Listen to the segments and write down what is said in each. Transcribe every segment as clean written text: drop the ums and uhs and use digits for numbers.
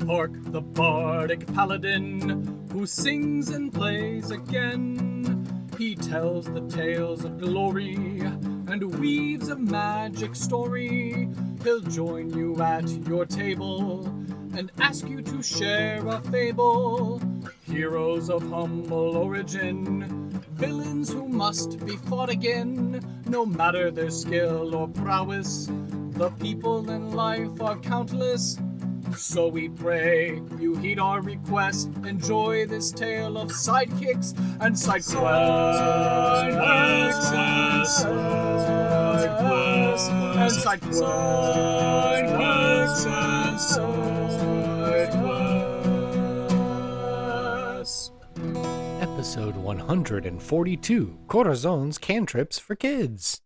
Hark the bardic paladin, who sings and plays again. He tells the tales of glory and weaves a magic story. He'll join you at your table and ask you to share a fable. Heroes of humble origin, villains who must be fought again. No matter their skill or prowess, the people in life are countless. So we pray you heed our request. Enjoy this tale of sidekicks and side quests. Episode 142, Corazon's Cantrips for Kids.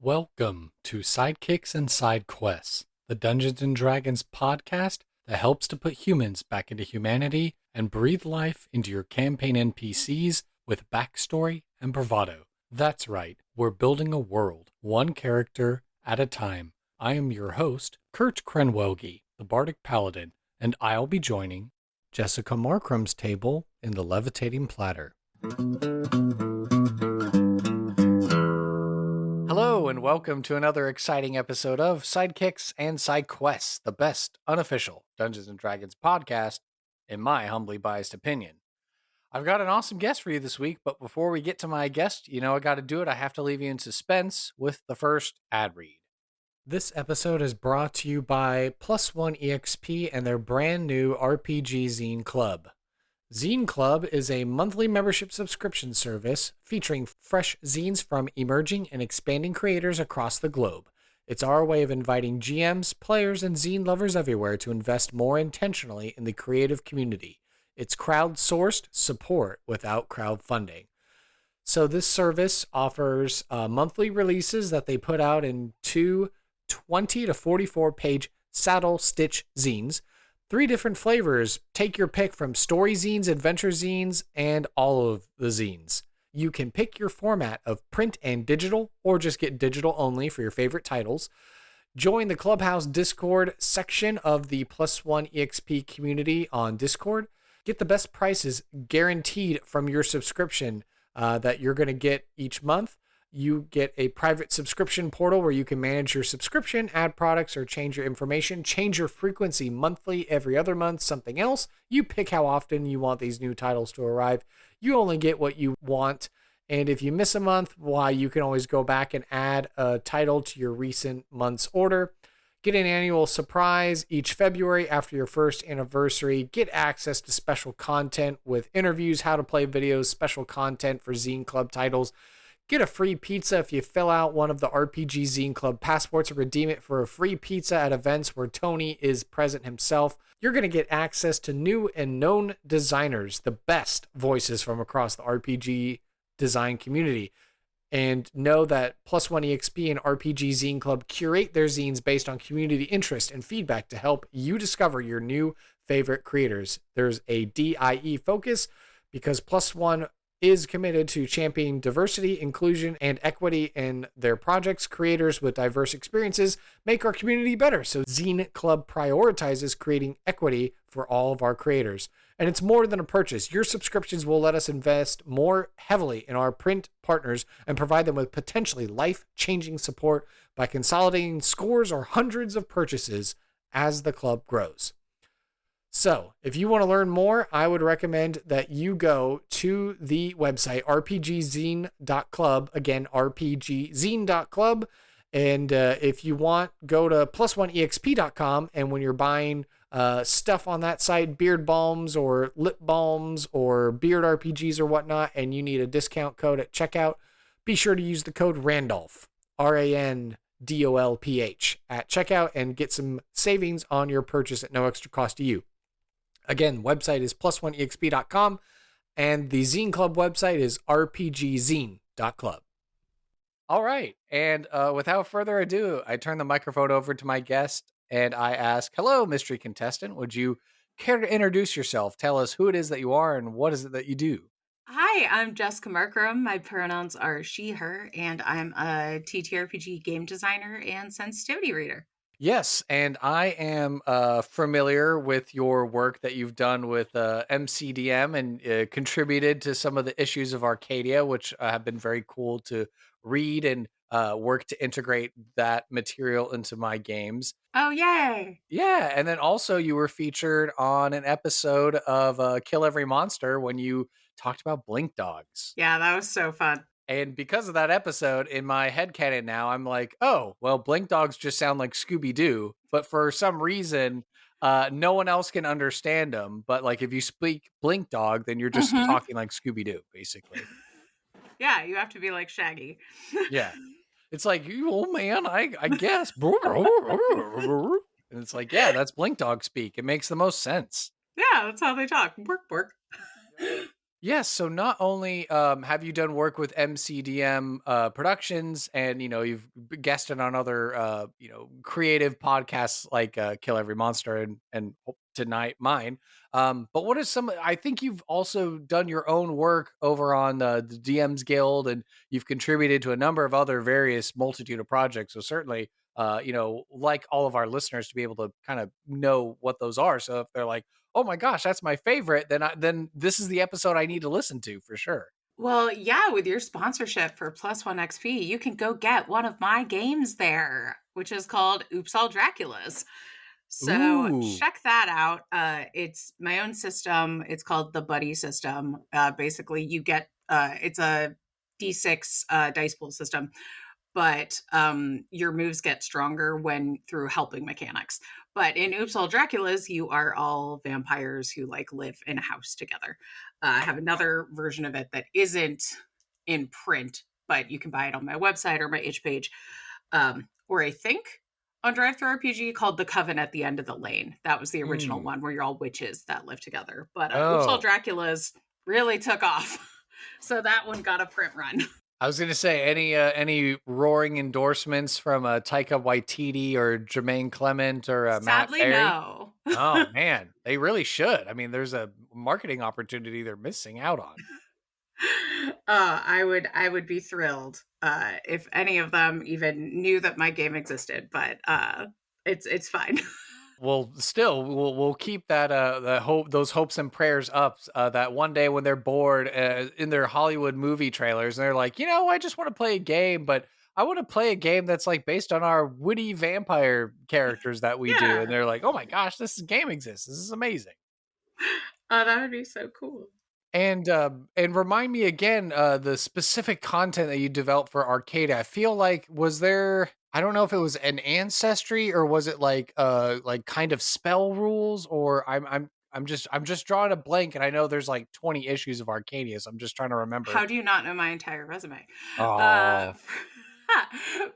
Welcome to Sidekicks and Side Quests, the Dungeons & Dragons podcast that helps to put humans back into humanity and breathe life into your campaign NPCs with backstory and bravado. That's right, we're building a world, one character at a time. I am your host, Kurt Krenwelge, the Bardic Paladin, and I'll be joining Jessica Marcrum's table in the Levitating Platter. Hello, and welcome to another exciting episode of Sidekicks and Side Quests, the best unofficial Dungeons & Dragons podcast, in my humbly biased opinion. I've got an awesome guest for you this week, but before we get to my guest, I got to do it. I have to leave you in suspense with the first ad read. This episode is brought to you by Plus One EXP and their brand new RPG Zine Club. Zine Club is a monthly membership subscription service featuring fresh zines from emerging and expanding creators across the globe. It's our way of inviting GMs, players, and zine lovers everywhere to invest more intentionally in the creative community. It's crowdsourced support without crowdfunding. So this service offers monthly releases that they put out in two 20 to 44 page saddle stitch zines. 3 different flavors. Take your pick from story zines, adventure zines, and all of the zines. You can pick your format of print and digital, or just get digital only for your favorite titles. Join the Clubhouse Discord section of the Plus One EXP community on Discord. Get the best prices guaranteed from your subscription that you're going to get each month. You get a private subscription portal where you can manage your subscription, add products, or change your information, change your frequency monthly, every other month, something else. You pick how often you want these new titles to arrive. You only get what you want. And if you miss a month, you can always go back and add a title to your recent month's order. Get an annual surprise each February after your first anniversary. Get access to special content with interviews, how to play videos, special content for Zine Club titles. Get a free pizza if you fill out one of the RPG Zine Club passports, or redeem it for a free pizza at events where Tony is present himself. You're going to get access to new and known designers, the best voices from across the RPG design community. And know that Plus One EXP and RPG Zine Club curate their zines based on community interest and feedback to help you discover your new favorite creators. There's a DIE focus because Plus One is committed to championing diversity, inclusion, and equity in their projects. Creators with diverse experiences make our community better. So Zine Club prioritizes creating equity for all of our creators. And it's more than a purchase. Your subscriptions will let us invest more heavily in our print partners and provide them with potentially life-changing support by consolidating scores or hundreds of purchases as the club grows. So, if you want to learn more, I would recommend that you go to the website rpgzine.club, again, rpgzine.club, and if you want, go to plus1exp.com, and when you're buying stuff on that site, beard balms or lip balms or beard RPGs or whatnot, and you need a discount code at checkout, be sure to use the code RANDOLPH, RANDOLPH, at checkout and get some savings on your purchase at no extra cost to you. Again, website is plus1exp.com, and the Zine Club website is rpgzine.club. All right, and without further ado, I turn the microphone over to my guest, and I ask, hello, mystery contestant, would you care to introduce yourself? Tell us who it is that you are, and what is it that you do? Hi, I'm Jessica Marcrum. My pronouns are she, her, and I'm a TTRPG game designer and sensitivity reader. Yes, and I am familiar with your work that you've done with MCDM and contributed to some of the issues of Arcadia, which have been very cool to read and work to integrate that material into my games. Oh, yay. Yeah, and then also you were featured on an episode of Kill Every Monster when you talked about blink dogs. Yeah, that was so fun. And because of that episode, in my headcanon now, I'm like, oh, well, blink dogs just sound like Scooby Doo. But for some reason, no one else can understand them. But like if you speak blink dog, then you're just Hmm. talking like Scooby Doo, basically. Yeah, you have to be like Shaggy. Yeah. It's like, you old man, I guess. And it's like, yeah, that's blink dog speak. It makes the most sense. Yeah, that's how they talk. Work, work. Yes. So not only have you done work with MCDM Productions, and you've guested on other creative podcasts like Kill Every Monster and tonight mine. But what is some? I think you've also done your own work over on the DMs Guild, and you've contributed to a number of other various multitude of projects. So certainly. Like all of our listeners to be able to kind of know what those are. So if they're like, oh my gosh, that's my favorite, then this is the episode I need to listen to for sure. Well, yeah, with your sponsorship for Plus One XP, you can go get one of my games there, which is called Oops All Draculas. So Ooh. check that out. It's my own system. It's called the Buddy system. Basically, you get it's a D6 dice pool system, but your moves get stronger when through helping mechanics. But in Oops All Draculas, you are all vampires who like live in a house together. I have another version of it that isn't in print, but you can buy it on my website or my itch page, or I think on Drive Through RPG called The Coven at the End of the Lane. That was the original Mm. one where you're all witches that live together. But Oops All Oh, Draculas really took off. So that one got a print run. I was gonna say any roaring endorsements from Taika Waititi or Jermaine Clement or Matt Sadly, Berry. no. Oh man, they really should. I mean, there's a marketing opportunity they're missing out on. I would be thrilled if any of them even knew that my game existed, but it's fine. Well, still, we'll keep that those hopes and prayers up. That one day when they're bored in their Hollywood movie trailers, and they're like, I just want to play a game, but I want to play a game that's like based on our witty vampire characters that we do. And Yeah. they're like, oh my gosh, game exists. This is amazing. That would be so cool. And remind me again, the specific content that you developed for Arcade. I feel like was there. I don't know if it was an ancestry or was it like kind of spell rules, or I'm just drawing a blank, and I know there's like 20 issues of Arcadia, so I'm just trying to remember. How do you not know my entire resume? Oh,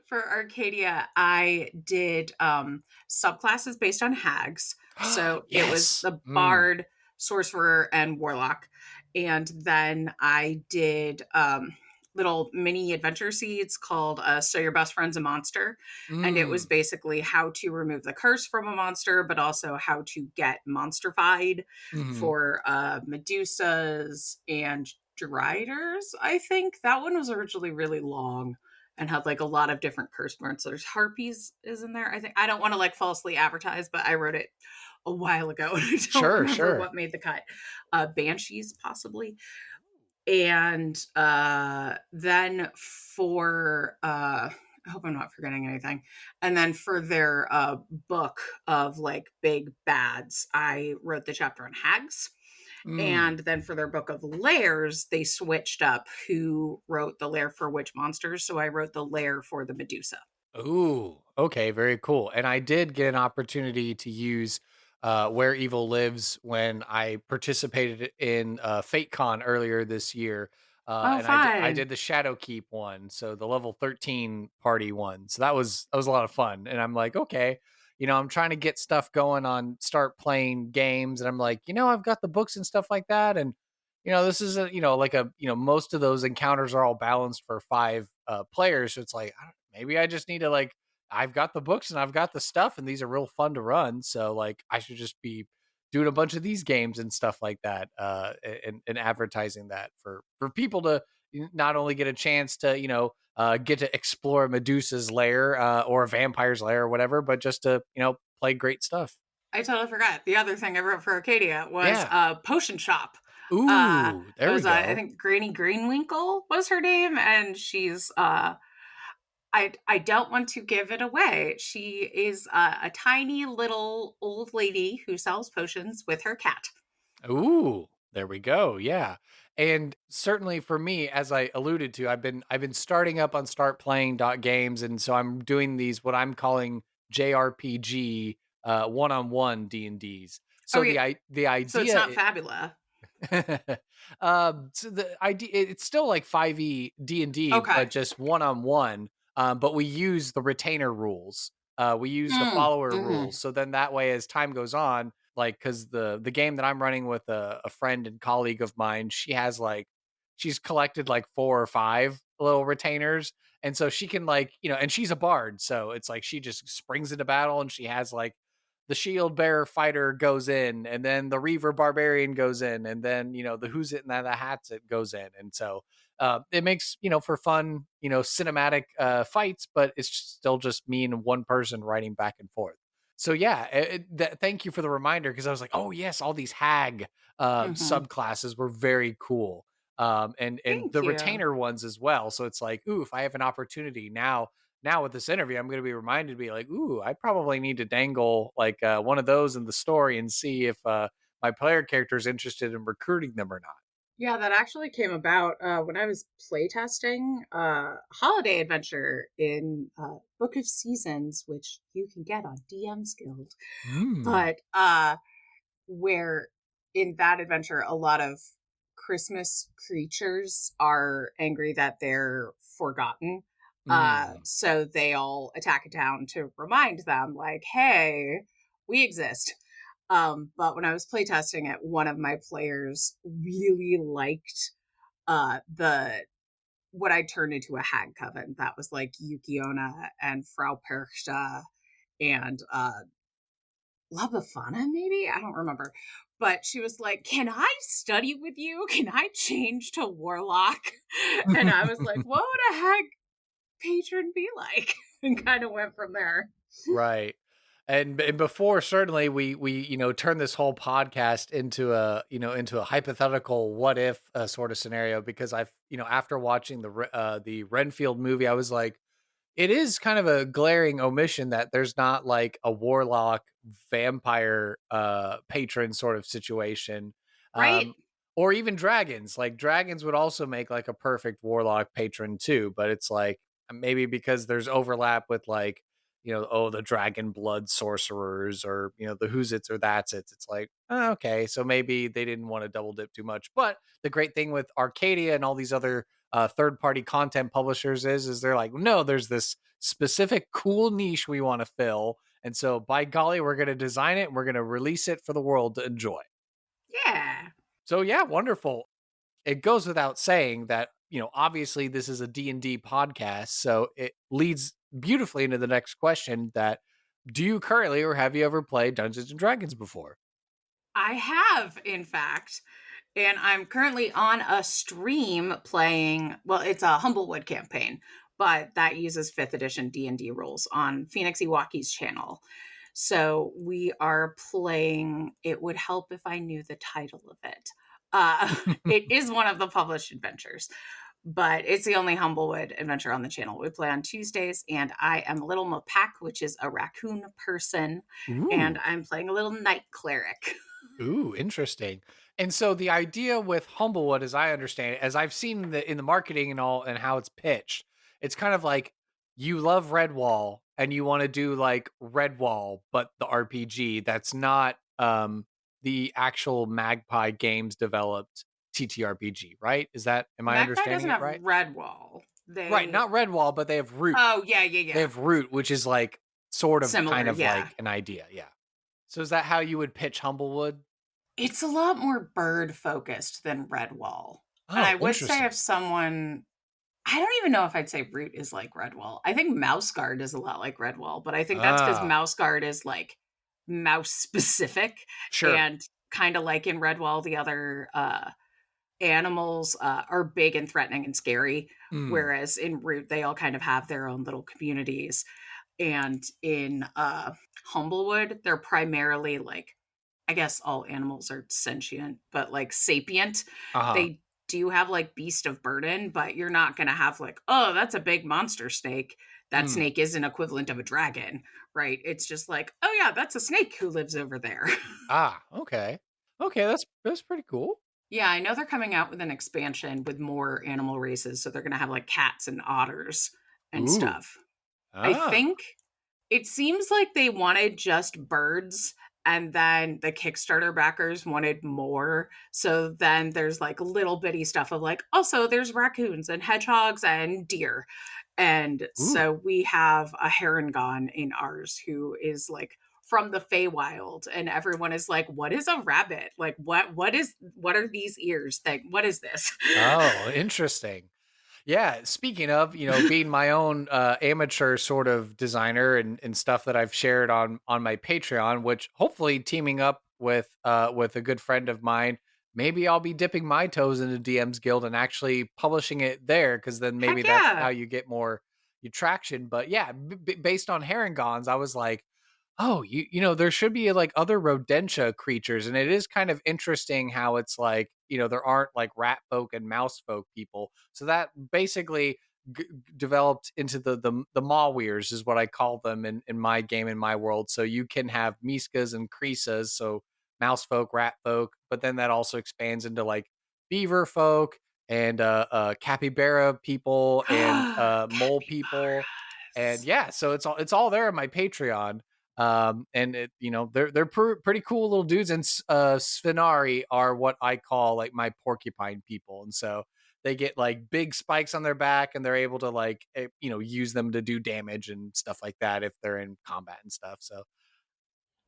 For Arcadia, I did subclasses based on hags. So it was yes. the bard, sorcerer, and warlock. And then I did little mini adventure seeds called So Your Best Friend's a Monster. And it was Mm. basically how to remove the curse from a monster, but also how to get monsterfied Mhm. for Medusas and Driders, I think. That one was originally really long and had like a lot of different curse burns. So there's harpies is in there. I think I don't want to like falsely advertise, but I wrote it a while ago and I don't Sure, remember sure. what made the cut. Banshees possibly. And then for I hope I'm not forgetting anything. And then for their book of like big bads, I wrote the chapter on hags. Mm. And then for their book of lairs, they switched up who wrote the lair for which monsters. So I wrote the lair for the Medusa. Ooh, okay, very cool. And I did get an opportunity to use Where Evil Lives when I participated in FateCon earlier this year. Oh, And I fun. did the Shadow Keep one, so the level 13 party one. So that was a lot of fun. And I'm like, okay, I'm trying to get stuff going on, start playing games, and I'm like, I've got the books and stuff like that, and this is most of those encounters are all balanced for 5 players. So it's like, maybe I just need to I've got the books and I've got the stuff, and these are real fun to run. So like I should just be doing a bunch of these games and stuff like that, and advertising that for people to not only get a chance to get to explore Medusa's lair or a vampire's lair or whatever, but just to, play great stuff. I totally forgot. The other thing I wrote for Arcadia was Yeah. Potion Shop. Ooh, It there we was, I go. think Granny Greenwinkle was her name, and she's I don't want to give it away. She is a tiny little old lady who sells potions with her cat. Ooh, there we go. Yeah. And certainly for me, as I alluded to, I've been starting up on start playing games, and so I'm doing these what I'm calling JRPG one-on-one D&Ds. So Oh yeah, the so it's idea not Fabula. so the idea it's still like 5e D&D, but Okay. just one-on-one. But we use the retainer rules. We use the follower Mm-hmm. rules. So then that way, as time goes on, like because the game that I'm running with a friend and colleague of mine, she's collected like 4 or 5 little retainers. And so she can like, and she's a bard. So it's like she just springs into battle and she has like the shield bearer fighter goes in, and then the reaver barbarian goes in, and then the who's it and the hats it goes in. And so it makes for fun cinematic fights, but it's still just me and one person writing back and forth. So yeah, thank you for the reminder, because I was like, oh yes, all these hag Mm-hmm. subclasses were very cool, and Thank the you. retainer ones as well. So it's like, ooh, if I have an opportunity now with this interview, I'm going to be reminded to be like, ooh, I probably need to dangle like one of those in the story and see if my player character is interested in recruiting them or not. Yeah, that actually came about when I was playtesting Holiday Adventure in Book of Seasons, which you can get on DM's Guild. Mm. But where in that adventure, a lot of Christmas creatures are angry that they're forgotten. Mm. So they all attack a town to remind them, like, hey, we exist. But when I was playtesting it, one of my players really liked the what I turned into a hag coven. That was like Yukiona and Frau Perchta and La Befana, maybe? I don't remember. But she was like, can I study with you? Can I change to warlock? And I was like, what would a hag patron be like? And kind of went from there. Right. And before, certainly we turn this whole podcast into a hypothetical what if sort of scenario, because I've after watching the Renfield movie, I was like, it is kind of a glaring omission that there's not like a warlock vampire patron sort of situation. Right? Um or even dragons. Like dragons would also make like a perfect warlock patron too, but it's like maybe because there's overlap with like the dragon blood sorcerers, or the who's its or that's it's. It's like, oh, okay, so maybe they didn't want to double dip too much. But the great thing with Arcadia and all these other third party content publishers is they're like, no, there's this specific cool niche we want to fill, and so by golly, we're going to design it and we're going to release it for the world to enjoy. Yeah. So yeah, wonderful. It goes without saying that obviously this is a D&D podcast, so it leads beautifully into the next question: that do you currently, or have you ever played Dungeons and Dragons before? I have, in fact. And I'm currently on a stream playing, well, it's a Humblewood campaign, but that uses 5th edition D&D rules on Phoenix Iwaki's channel. So we are playing, it would help if I knew the title of it. It is one of the published adventures, but it's the only Humblewood adventure on the channel. We play on Tuesdays, and I am a little Mopak, which is a raccoon person, and Ooh. I'm playing a little night cleric. Ooh, interesting. And so the idea with Humblewood, as I understand it, as I've seen in the marketing and all, and how it's pitched, it's kind of like you love Redwall and you want to do like Redwall, but the RPG that's not the actual Magpie Games developed TTRPG, right? Am I Magpie understanding doesn't it have right? Redwall. Right, They not Redwall, but they have Root. Oh, yeah, yeah, They yeah. have Root, which is like sort of kind Similar, of yeah. like an idea, yeah. So is that how you would pitch Humblewood? It's a lot more bird focused than Redwall. And I Oh, would say if interesting. someone I don't even know if I'd say Root is like Redwall. I think Mouse Guard is a lot like Redwall, but I think that's because Oh, Mouse Guard is like mouse specific sure. and kind of like in Redwall, the other animals are big and threatening and scary, Mm. whereas in Root they all kind of have their own little communities. And in Humblewood, they're primarily like, I guess all animals are sentient, but like sapient. Uh-huh. They do have like beast of burden, but you're not going to have like, oh, that's a big monster snake. That Mm. snake is an equivalent of a dragon, right? It's just like, oh yeah, that's a snake who lives over there. Ah, okay. Okay, that's pretty cool. Yeah, I know they're coming out with an expansion with more animal races, so they're going to have like cats and otters and Ooh. stuff. I Ah. think it seems like they wanted just birds, and then the Kickstarter backers wanted more. So then there's like little bitty stuff of like, also there's raccoons and hedgehogs and deer. And Ooh. so we have a Harangon in ours who is like from the Feywild, and everyone is like, what is a rabbit? Like what are these ears? Like, what is this? Oh, interesting. Yeah, speaking of, being my own amateur sort of designer and stuff that I've shared on my Patreon, which hopefully teaming up with a good friend of mine, maybe I'll be dipping my toes into DM's Guild and actually publishing it there, because then maybe Heck that's how yeah. you get more traction. But yeah, based on Herringons, I was like, oh, there should be like other rodentia creatures, and it is kind of interesting how it's like, there aren't like rat folk and mouse folk people. So that basically developed into the Mawirs is what I call them in my game, in my world. So you can have Miskas and Krisas, so mouse folk, rat folk, but then that also expands into like beaver folk and capybara people and mole people. And Capybaras. yeah, so it's all there on my Patreon. And they're pretty cool little dudes, and Sphinari are what I call like my porcupine people, and so they get like big spikes on their back, and they're able to like use them to do damage and stuff like that if they're in combat and stuff. So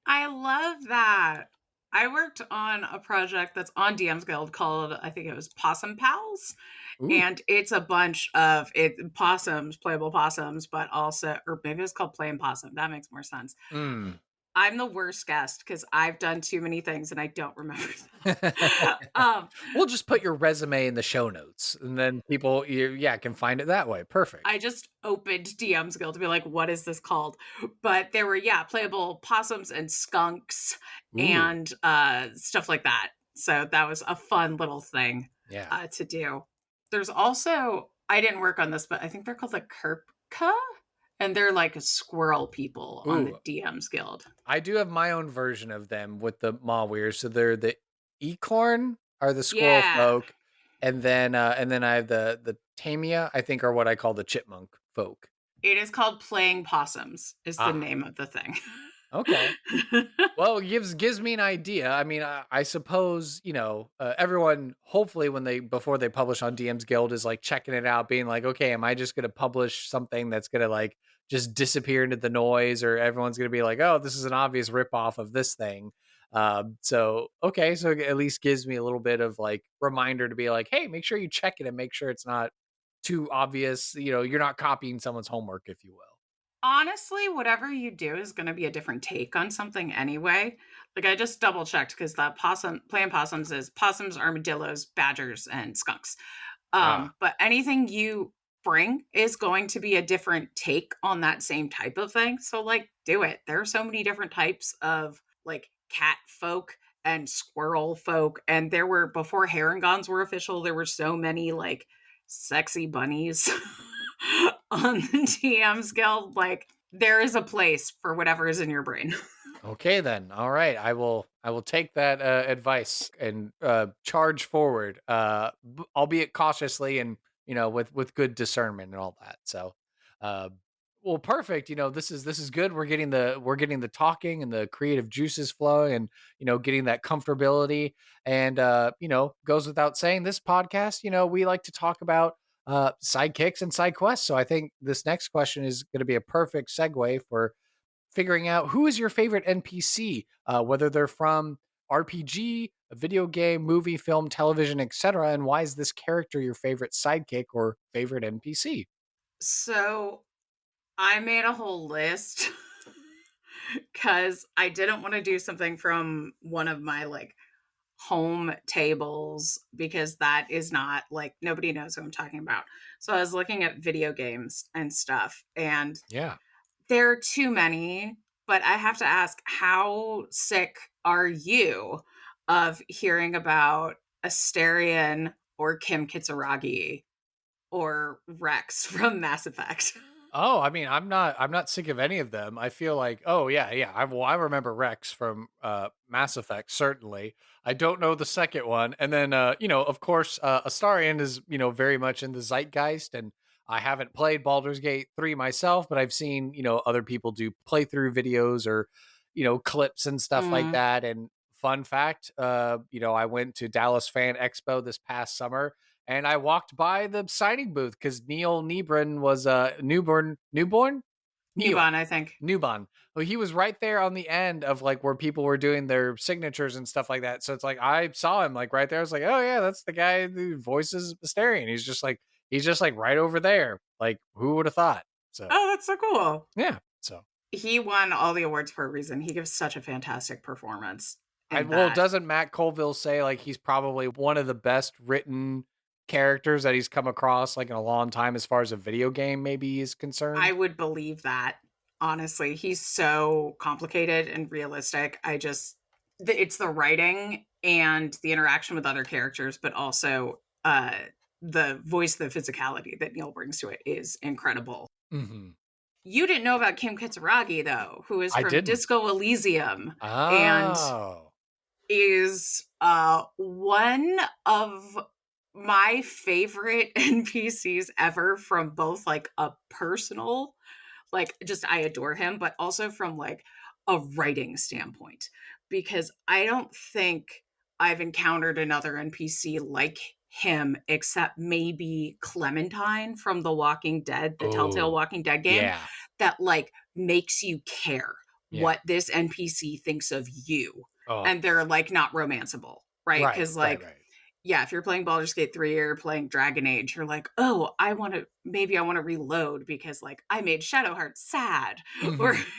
I love that. I worked on a project that's on DM's Guild called, I think it was Possum Pals. ooh. And it's a bunch of possums, playable possums, but also, or maybe it's called Playing Possum. That makes more sense. Mm. I'm the worst guest because I've done too many things and I don't remember them. We'll just put your resume in the show notes, and then people, yeah, can find it that way. Perfect. I just opened DM's Guild to be like, what is this called? But there were, yeah, playable possums and skunks Ooh. and stuff like that. So that was a fun little thing Yeah. to do. There's also, I didn't work on this, but I think they're called like Kerpka. And they're like squirrel people on the Ooh. DM's Guild. I do have my own version of them with the Mawirs. So they're the Ecorn are the squirrel Yeah. folk, and then I have the Tamia, I think, are what I call the chipmunk folk. It is called Playing Possums, is the Ah, name of the thing. okay. Well, it gives me an idea. I mean, I suppose everyone hopefully when they before they publish on DM's Guild is like checking it out, being like, okay, am I just going to publish something that's going to like just disappear into the noise, or everyone's going to be like, oh, this is an obvious ripoff of this thing. So okay, so it at least gives me a little bit of like reminder to be like, hey, make sure you check it and make sure it's not too obvious. You're not copying someone's homework, if you will. Honestly, whatever you do is going to be a different take on something anyway. Like I just double checked because that playing possums is possums, armadillos, badgers, and skunks. Ah, But anything you bring is going to be a different take on that same type of thing. So like do it. There are so many different types of like cat folk and squirrel folk. And there were before herringons were official, there were so many like sexy bunnies on the DM's Guild. Like there is a place for whatever is in your brain. okay then. All right. I will take that advice and charge forward, albeit cautiously, and with good discernment and all that. So uh well, perfect. This is good. We're getting the talking and the creative juices flowing, and getting that comfortability. And goes without saying, this podcast, we like to talk about sidekicks and side quests. So I think this next question is going to be a perfect segue for figuring out who is your favorite NPC, whether they're from RPG, a video game, movie, film, television, etc., and why is this character your favorite sidekick or favorite NPC? So I made a whole list because I didn't want to do something from one of my like home tables, because that is not like, nobody knows what I'm talking about. So I was looking at video games and stuff, and Yeah. there are too many, but I have to ask, how sick are you of hearing about Asterion or Kim Kitsuragi or Rex from Mass Effect? Oh, I mean, I'm not sick of any of them. I feel like, oh yeah, yeah. I remember Rex from Mass Effect, certainly. I don't know the second one. And then of course, Astarion is, very much in the zeitgeist, and I haven't played Baldur's Gate 3 myself, but I've seen, other people do playthrough videos or, clips and stuff like Mm. that. And fun fact, I went to Dallas Fan Expo this past summer, and I walked by the signing booth because Neil Nebrin was newborn Neil Newbon, I think. Newbon. Well, he was right there on the end of like where people were doing their signatures and stuff like that. So it's like I saw him like right there. I was like, oh yeah, that's the guy who voices Mysterion. He's just like right over there. Like who would have thought? So Oh, that's so cool. yeah. So He won all the awards for a reason. He gives such a fantastic performance in well, that. doesn't Matt Colville say like he's probably one of the best written characters that he's come across like in a long time as far as a video game maybe is I concerned? would believe that. Honestly, he's so complicated and realistic. It's the writing and the interaction with other characters, but also the voice, the physicality that Neil brings to it is incredible. Mm-hmm. You didn't know about Kim Kitsuragi, though, who is I from didn't. Disco Elysium and Oh. is one of my favorite NPCs ever, from both like a personal, like, just I adore him, but also from like a writing standpoint, because I don't think I've encountered another NPC like him except maybe Clementine from The Walking Dead, the Telltale Oh. Walking Dead game, Yeah. that like makes you care Yeah. what this NPC thinks of you. Oh. And they're like not romanceable, right? Right. Because Right. like, Right. yeah, if you're playing Baldur's Gate 3 or you're playing Dragon Age, you're like, oh, maybe I want to reload because like I made Shadowheart sad. Or Mm-hmm.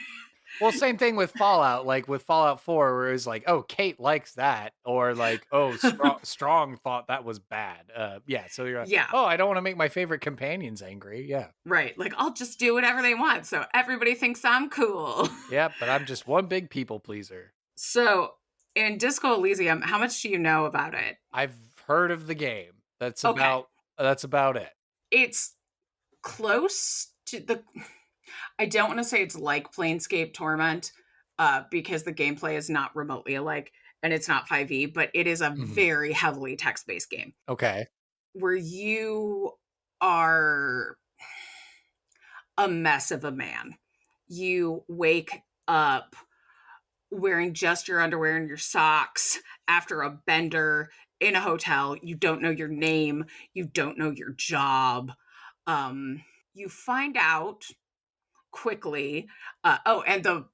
Well, same thing with Fallout. Like with Fallout 4, where it's like, oh, Kate likes that, or like, oh, strong thought that was bad. Yeah. So you're like, yeah, oh, I don't want to make my favorite companions angry. Yeah. right. Like I'll just do whatever they want. So everybody thinks I'm cool. Yeah. But I'm just one big people pleaser. So in Disco Elysium, how much do you know about it? I've heard of the game. That's Okay. about it. It's close to the, I don't want to say it's like Planescape Torment, because the gameplay is not remotely alike and it's not 5e, but it is a Mhm. very heavily text-based game Okay. where you are a mess of a man. You wake up wearing just your underwear and your socks after a bender in a hotel. You don't know your name. You don't know your job. You find out quickly. And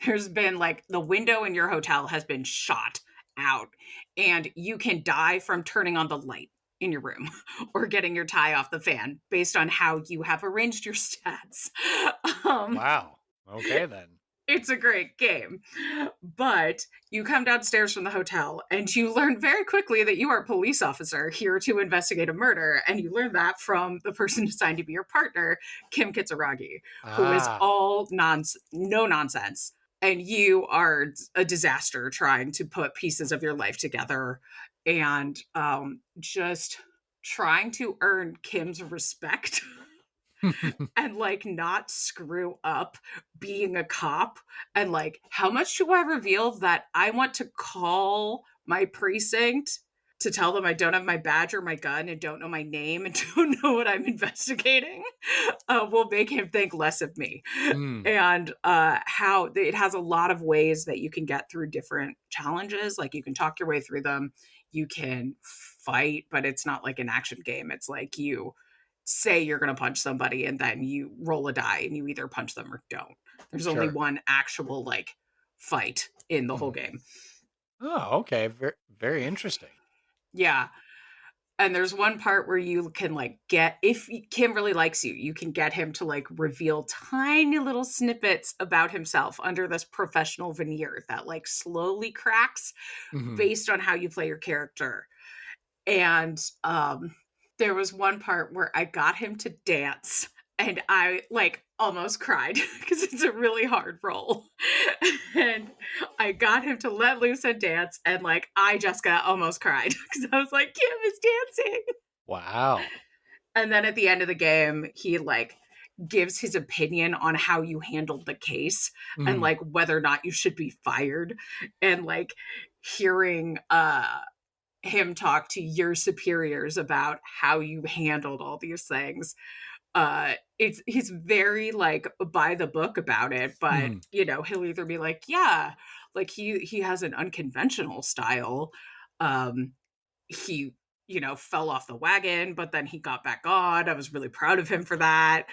there's been like the window in your hotel has been shot out, and you can die from turning on the light in your room or getting your tie off the fan based on how you have arranged your stats. Um, Wow. Okay then. it's a great game. But you come downstairs from the hotel and you learn very quickly that you are a police officer here to investigate a murder. And you learn that from the person assigned to be your partner, Kim Kitsuragi, who is Ah. all no nonsense. And you are a disaster trying to put pieces of your life together, and just trying to earn Kim's respect. And like not screw up being a cop. And like, how much do I reveal that I want to call my precinct to tell them I don't have my badge or my gun and don't know my name and don't know what I'm investigating, will make him think less of me. Mm. And how it has a lot of ways that you can get through different challenges. Like you can talk your way through them, you can fight, but it's not like an action game. It's like you say you're going to punch somebody and then you roll a die and you either punch them or don't. There's only Sure. one actual like fight in the whole Mhm. game. Oh, okay. Very, very interesting. Yeah. And there's one part where you can like get, if Kim really likes you, you can get him to like reveal tiny little snippets about himself under this professional veneer that like slowly cracks Mhm. based on how you play your character. And there was one part where I got him to dance and I like almost cried because it's a really hard role. And I got him to let loose and dance, and like I, Jessica, almost cried because I was like, Kim is dancing. Wow. And then at the end of the game, he like gives his opinion on how you handled the case and Mhm. like whether or not you should be fired. And like hearing him talk to your superiors about how you handled all these things, it's he's very like by the book about it, but Mhm. you know, he'll either be like, yeah, like he has an unconventional style. um he, you know, fell off the wagon, but then he got back on. I was really proud of him for that.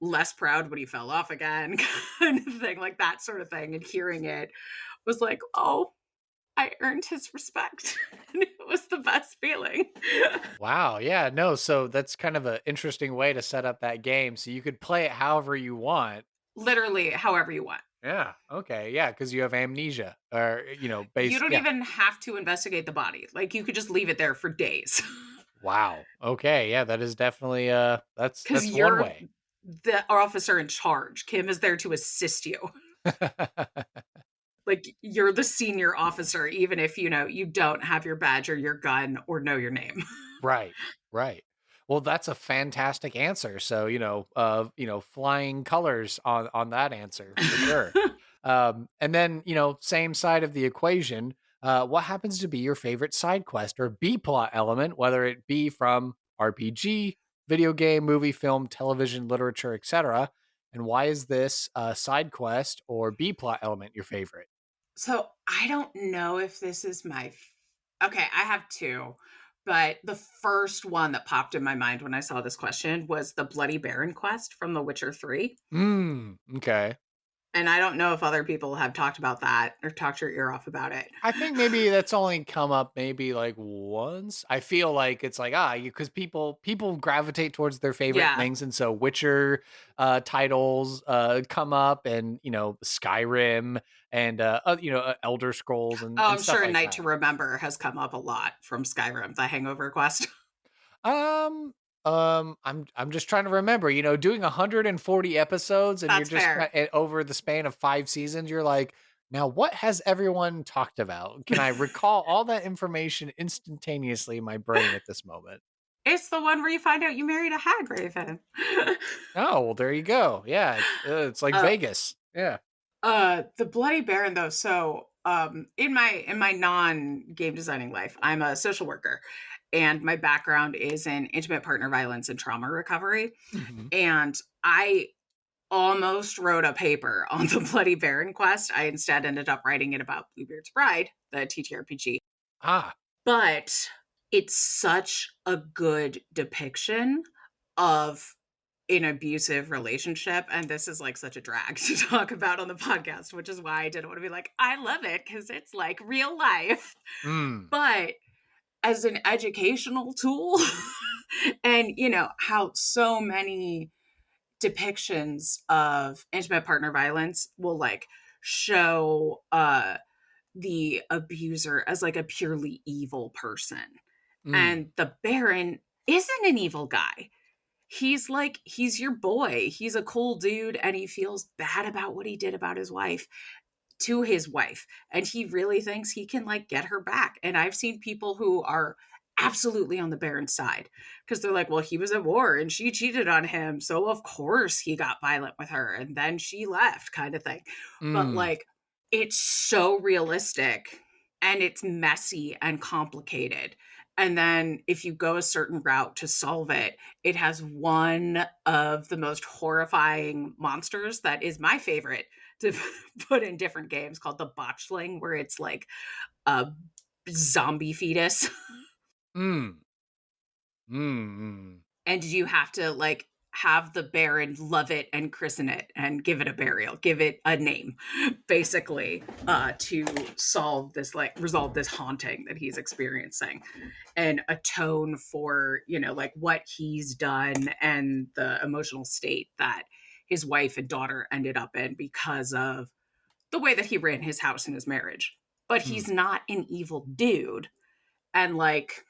Less proud when he fell off again, kind of thing, like that sort of thing. And hearing it was like, oh, I earned his respect. And it was the best feeling. Wow, yeah, no, so that's kind of an interesting way to set up that game, so you could play it however you want. Literally, however you want. Yeah, okay, yeah, because you have amnesia or, You base don't yeah. even have to investigate the body. Like you could just leave it there for days. Wow, okay, yeah, that is definitely, that's Because that's one you're way. the officer in charge. Kim is there to assist you. Like you're the senior officer, even if you know you don't have your badge or your gun or know your name. Right, right. Well, that's a fantastic answer, so, flying colors on that answer for sure. And then, same side of the equation, what happens to be your favorite side quest or B plot element, whether it be from RPG, video game, movie, film, television, literature, etc. And why is this side quest or B plot element your favorite? So I don't know if this is okay, I have two, but the first one that popped in my mind when I saw this question was the Bloody Baron quest from The Witcher 3. Okay. And I don't know if other people have talked about that or talked your ear off about it. I think maybe that's only come up maybe like once. I feel like it's like because people gravitate towards their favorite Yeah. things, and so Witcher titles come up, and Skyrim and Elder Scrolls Oh, and I'm stuff sure like Night to that. Remember has come up a lot from Skyrim, the Hangover quest. Um, I'm just trying to remember. Doing 140 episodes, and you're That's just fair. over the span of 5 seasons. You're like, now what has everyone talked about? Can I recall all that information instantaneously in my brain at this moment? It's the one where you find out you married a hag raven. Oh, well, there you go. Yeah, it's like uh, Vegas. Yeah. the Bloody Baron though. So, in my non-game designing life, I'm a social worker, and my background is in intimate partner violence and trauma recovery. Hmm. And I almost wrote a paper on the Bloody Baron quest. I instead ended up writing it about Bluebeard's Bride, the TTRPG. Ah. But it's such a good depiction of an abusive relationship, and this is like such a drag to talk about on the podcast, which is why I didn't want to be like, I love it because it's like real life. Mm. But as an educational tool, and you know how so many depictions of intimate partner violence will like show the abuser as like a purely evil person, Mm. and the Baron isn't an evil guy. He's like, he's your boy. He's a cool dude, and he feels bad about what he did about his wife to his wife. And he really thinks he can like get her back. And I've seen people who are absolutely on the Baron's side because they're like, well, he was at war and she cheated on him. So of course he got violent with her and then she left, kind of thing. But Mm. like, it's so realistic and it's messy and complicated. And then if you go a certain route to solve it, it has one of the most horrifying monsters that is my favorite to put in different games, called the botchling, where it's like a zombie fetus. Mm. Mm. And you have to like have the Baron love it and christen it and give it a burial, give it a name, basically, to resolve this haunting that he's experiencing and atone for, like what he's done and the emotional state that his wife and daughter ended up in because of the way that he ran his house and his marriage. But he's not an evil dude. And like,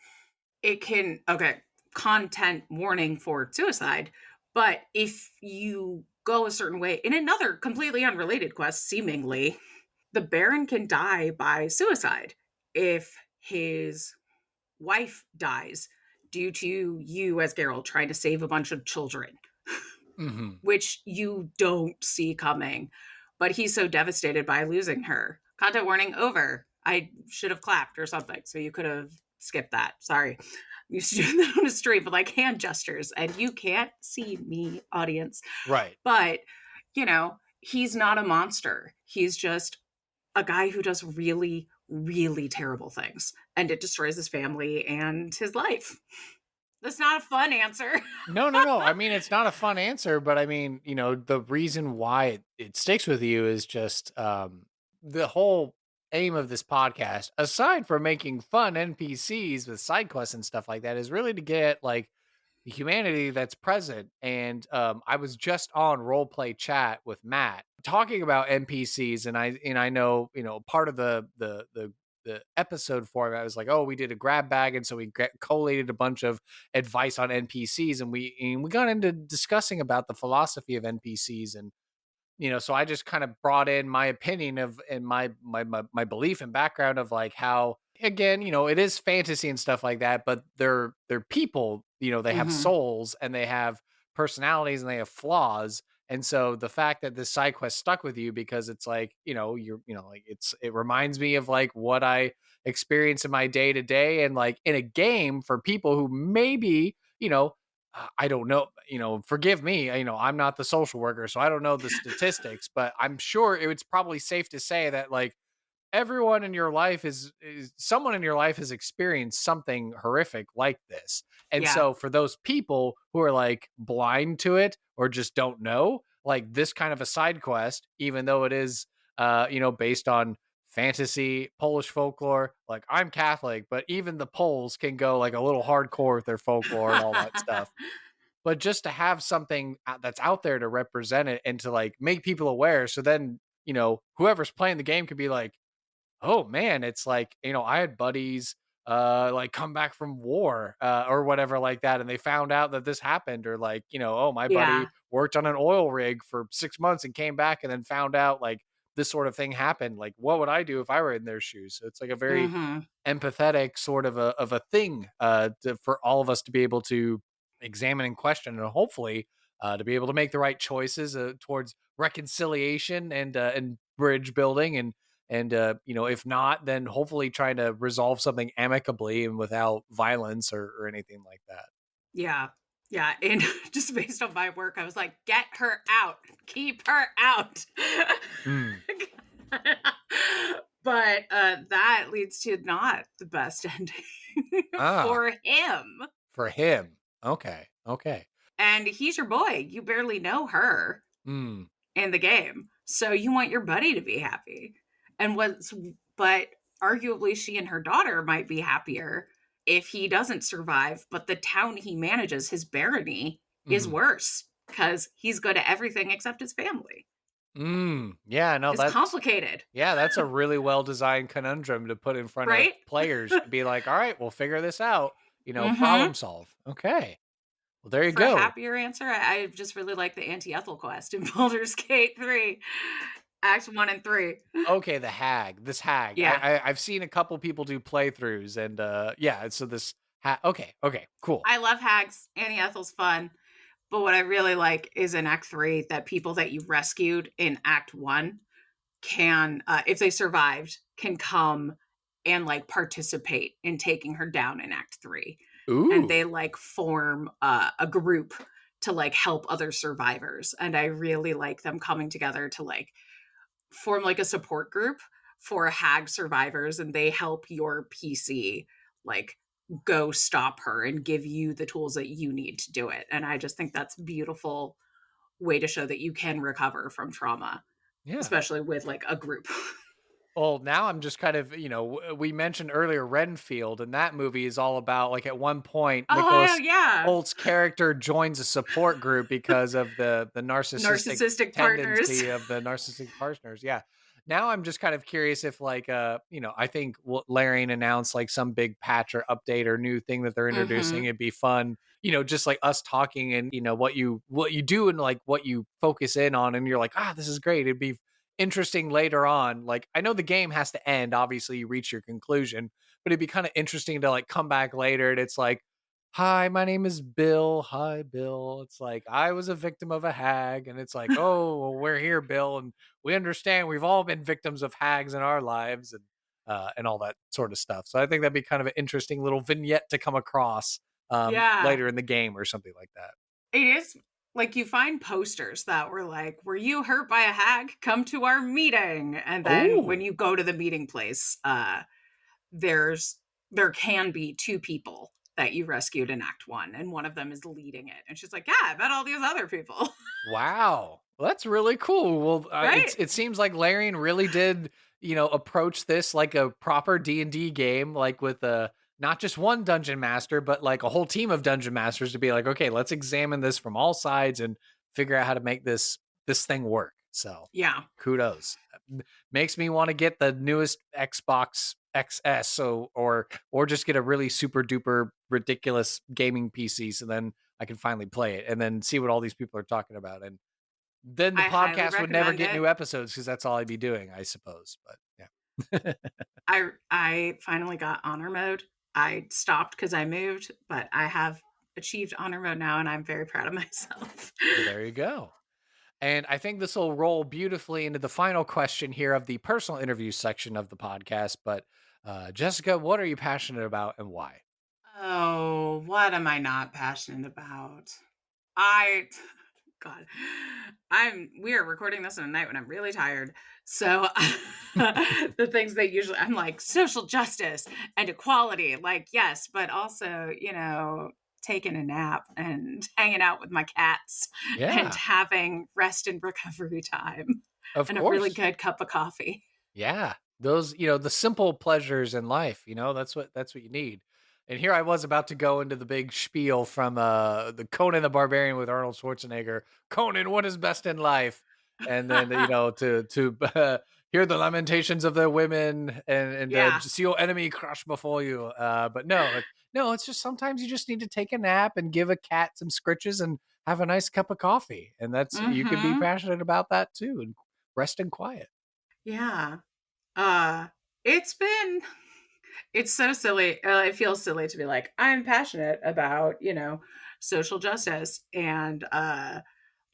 content warning for suicide. But if you go a certain way in another completely unrelated quest, seemingly, the Baron can die by suicide if his wife dies due to you as Geralt trying to save a bunch of children, which you don't see coming. But he's so devastated by losing her. Content warning over. I should have clapped or something, so you could have skipped that. Sorry. I'm used to doing that on a stream with like hand gestures, and you can't see me, audience. Right. But, he's not a monster. He's just a guy who does really, really terrible things, and it destroys his family and his life. That's not a fun answer. No. I mean, it's not a fun answer, but I mean, the reason why it sticks with you is just the whole aim of this podcast, aside from making fun NPCs with side quests and stuff like that, is really to get like the humanity that's present. And I was just on roleplay chat with Matt talking about NPCs, and I know part of the episode format was like, oh, we did a grab bag, and so we collated a bunch of advice on NPCs, and we got into discussing about the philosophy of NPCs, and so I just kind of brought in my opinion of and my belief and background of like how, again, it is fantasy and stuff like that, but they're people, they have souls and they have personalities and they have flaws. And so the fact that this side quest stuck with you because it's like, like it reminds me of like what I experience in my day to day, and like in a game for people who maybe, I don't know, forgive me, I'm not the social worker, so I don't know the statistics, but I'm sure it's probably safe to say that like everyone in your life is someone in your life has experienced something horrific like this. And Yeah. so for those people who are like blind to it or just don't know, like this kind of a side quest, even though it is, based on fantasy, Polish folklore, like I'm Catholic, but even the Poles can go like a little hardcore with their folklore and all that stuff. But just to have something that's out there to represent it and to like make people aware. So then, whoever's playing the game could be like, oh man, it's like, I had buddies like come back from war or whatever like that, and they found out that this happened, or like, oh, my Yeah. buddy worked on an oil rig for 6 months and came back and then found out like this sort of thing happened. Like, what would I do if I were in their shoes? So it's like a very empathetic sort of a thing for all of us to be able to examine and question, and hopefully to be able to make the right choices towards reconciliation and bridge building, and if not, then hopefully trying to resolve something amicably and without violence or anything like that. Yeah. Yeah. And just based on my work, I was like, get her out, keep her out. But that leads to not the best ending for him. For him. Okay. And he's your boy. You barely know her in the game. So you want your buddy to be happy. But arguably she and her daughter might be happier if he doesn't survive, but the town he manages, his barony, is worse because he's good at everything except his family. Yeah, no, that's complicated. Yeah, that's a really well-designed conundrum to put in front of players to be like, all right, we'll figure this out, problem solve. Okay. Well, there you go. For a happier answer, I just really like the anti-Ethel quest in Baldur's Gate 3. Acts 1 and 3. Okay, this hag. Yeah. I've seen a couple people do playthroughs, and so this okay, cool. I love hags. Anti-Ethel's fun. But what I really like is in Act 3 that people that you rescued in Act 1 can, if they survived, can come and like participate in taking her down in Act 3. Ooh. And they like form a group to like help other survivors. And I really like them coming together to like form like a support group for hag survivors, and they help your PC like go stop her and give you the tools that you need to do it. And I just think that's a beautiful way to show that you can recover from trauma, Yeah. especially with like a group. Well, now I'm just kind of, we mentioned earlier Renfield, and that movie is all about like at one point Oh Nicholas yeah. Holt's character joins a support group because of the narcissistic Narcissistic partners. tendency of the narcissistic partners. Yeah. Now I'm just kind of curious if like I think Larian announced like some big patch or update or new thing that they're introducing. Hmm. It'd be fun, just like us talking and what you do and like what you focus in on, and you're like, this is great. It'd be interesting later on. Like, I know the game has to end, obviously you reach your conclusion, but it'd be kind of interesting to like come back later and it's like, hi, my name is Bill. Hi, Bill. It's like, I was a victim of a hag. And it's like, oh, well, we're here, Bill. And we understand we've all been victims of hags in our lives, and all that sort of stuff. So I think that'd be kind of an interesting little vignette to come across Yeah. later in the game or something like that. It is like you find posters that were like, "Were you hurt by a hag? Come to our meeting." And then when Oh, you go to the meeting place, there's there can be two people that you rescued in Act One, and one of them is leading it. And she's like, "Yeah, I bet all these other people." wow. Well, that's really cool. Well, Right? it seems like Larian really did, approach this like a proper D&D game, like with not just one dungeon master, but like a whole team of dungeon masters to be like, okay, let's examine this from all sides and figure out how to make this thing work. So, Yeah. kudos. Makes me want to get the newest Xbox XS, or just get a really super duper ridiculous gaming PC, so then I can finally play it and then see what all these people are talking about. And then the I highly podcast would never recommend get it. new episodes because that's all I'd be doing, I suppose. But yeah. I finally got honor mode. I stopped because I moved, but I have achieved honor mode now, and I'm very proud of myself. Well, there you go. And I think this will roll beautifully into the final question here of the personal interview section of the podcast. But Jessica, what are you passionate about and why? Oh, what am I not passionate about? I God. We are recording this on a night when I'm really tired. So the things that usually I'm like social justice and equality, like yes, but also, taking a nap and hanging out with my cats and Yeah, having rest and recovery time of and a really course. good cup of coffee. Yeah. Those, the simple pleasures in life, that's what you need. And here I was about to go into the big spiel from the Conan the Barbarian with Arnold Schwarzenegger. Conan, what is best in life? And then, to hear the lamentations of the women and Yeah. see your enemy crush before you. But no, it's just sometimes you just need to take a nap and give a cat some scritches and have a nice cup of coffee. And you could be Mhm. passionate about that too, and rest and quiet. Yeah. Uh it's been it's so silly. It feels silly to be like, I'm passionate about, social justice and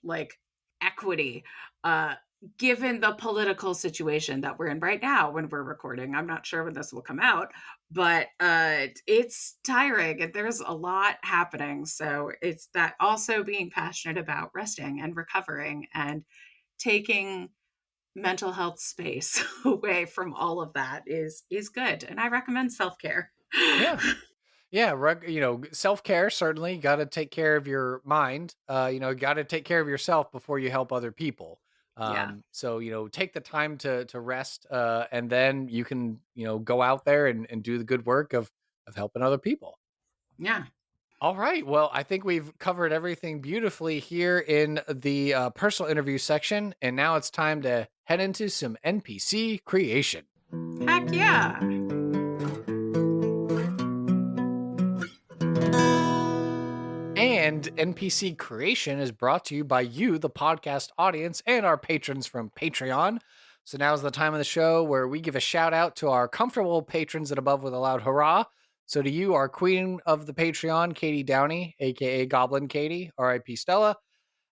like equity. Uh, Given the political situation that we're in right now when we're recording, I'm not sure when this will come out, but it's tiring and there's a lot happening. So it's that also being passionate about resting and recovering and taking mental health space away from all of that is good, and I recommend self-care. Yeah. Yeah, self-care certainly. Got to take care of your mind. Got to take care of yourself before you help other people. Yeah. So take the time to rest, and then you can go out there and do the good work of helping other people. Yeah. All right. Well, I think we've covered everything beautifully here in the personal interview section, and now it's time to head into some NPC creation. Heck yeah. And NPC creation is brought to you by you, the podcast audience, and our patrons from Patreon. So now's the time of the show where we give a shout out to our comfortable patrons at Above with a Loud Hurrah. So to you, our queen of the Patreon, Katie Downey, aka Goblin Katie, RIP Stella,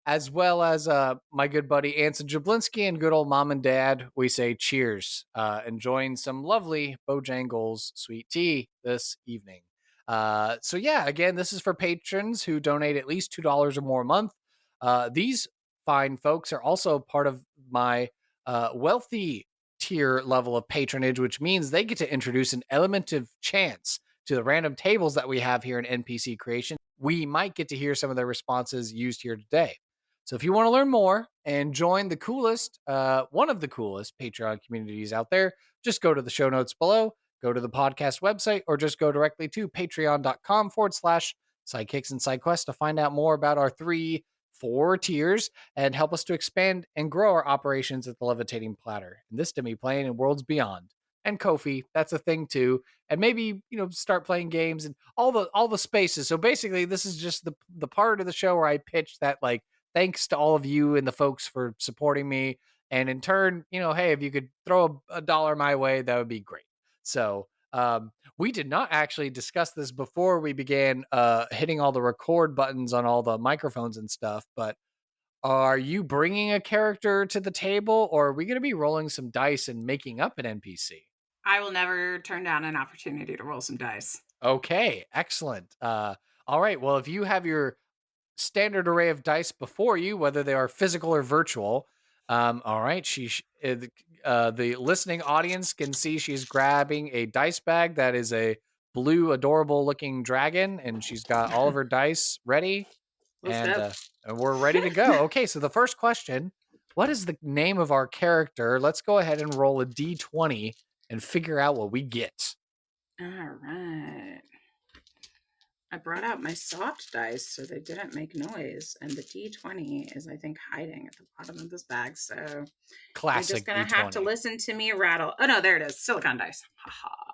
as well as my good buddy Anson Jablinski and good old mom and dad, we say cheers, enjoying some lovely Bojangles sweet tea this evening. So yeah, again, this is for patrons who donate at least $2 or more a month. These fine folks are also part of my wealthy tier level of patronage, which means they get to introduce an element of chance to the random tables that we have here in NPC creation, we might get to hear some of their responses used here today. So if you want to learn more and join the coolest, one of the coolest Patreon communities out there, just go to the show notes below, go to the podcast website, or just go directly to patreon.com/sidekicks and sidequests to find out more about our 4 tiers and help us to expand and grow our operations at the Levitating Platter, and this Demi-Plane and Worlds Beyond. And Ko-fi, that's a thing too. And maybe, start playing games and all the spaces. So basically, this is just the part of the show where I pitch that, like, thanks to all of you and the folks for supporting me. And in turn, hey, if you could throw a dollar my way, that would be great. So we did not actually discuss this before we began hitting all the record buttons on all the microphones and stuff, but are you bringing a character to the table, or are we going to be rolling some dice and making up an NPC? I will never turn down an opportunity to roll some dice. Okay, excellent. All right, well, if you have your standard array of dice before you, whether they are physical or virtual, all right, the listening audience can see she's grabbing a dice bag that is a blue, adorable looking dragon, and she's got all of her dice ready. And we're ready to go. Okay, so the first question, what is the name of our character? Let's go ahead and roll a d20 and figure out what we get. All right. I brought out my soft dice so they didn't make noise, and the d20 is, I think, hiding at the bottom of this bag, so classic. You're just going to D20. have to listen to me rattle. Oh, no, there it is. Silicon dice. Haha.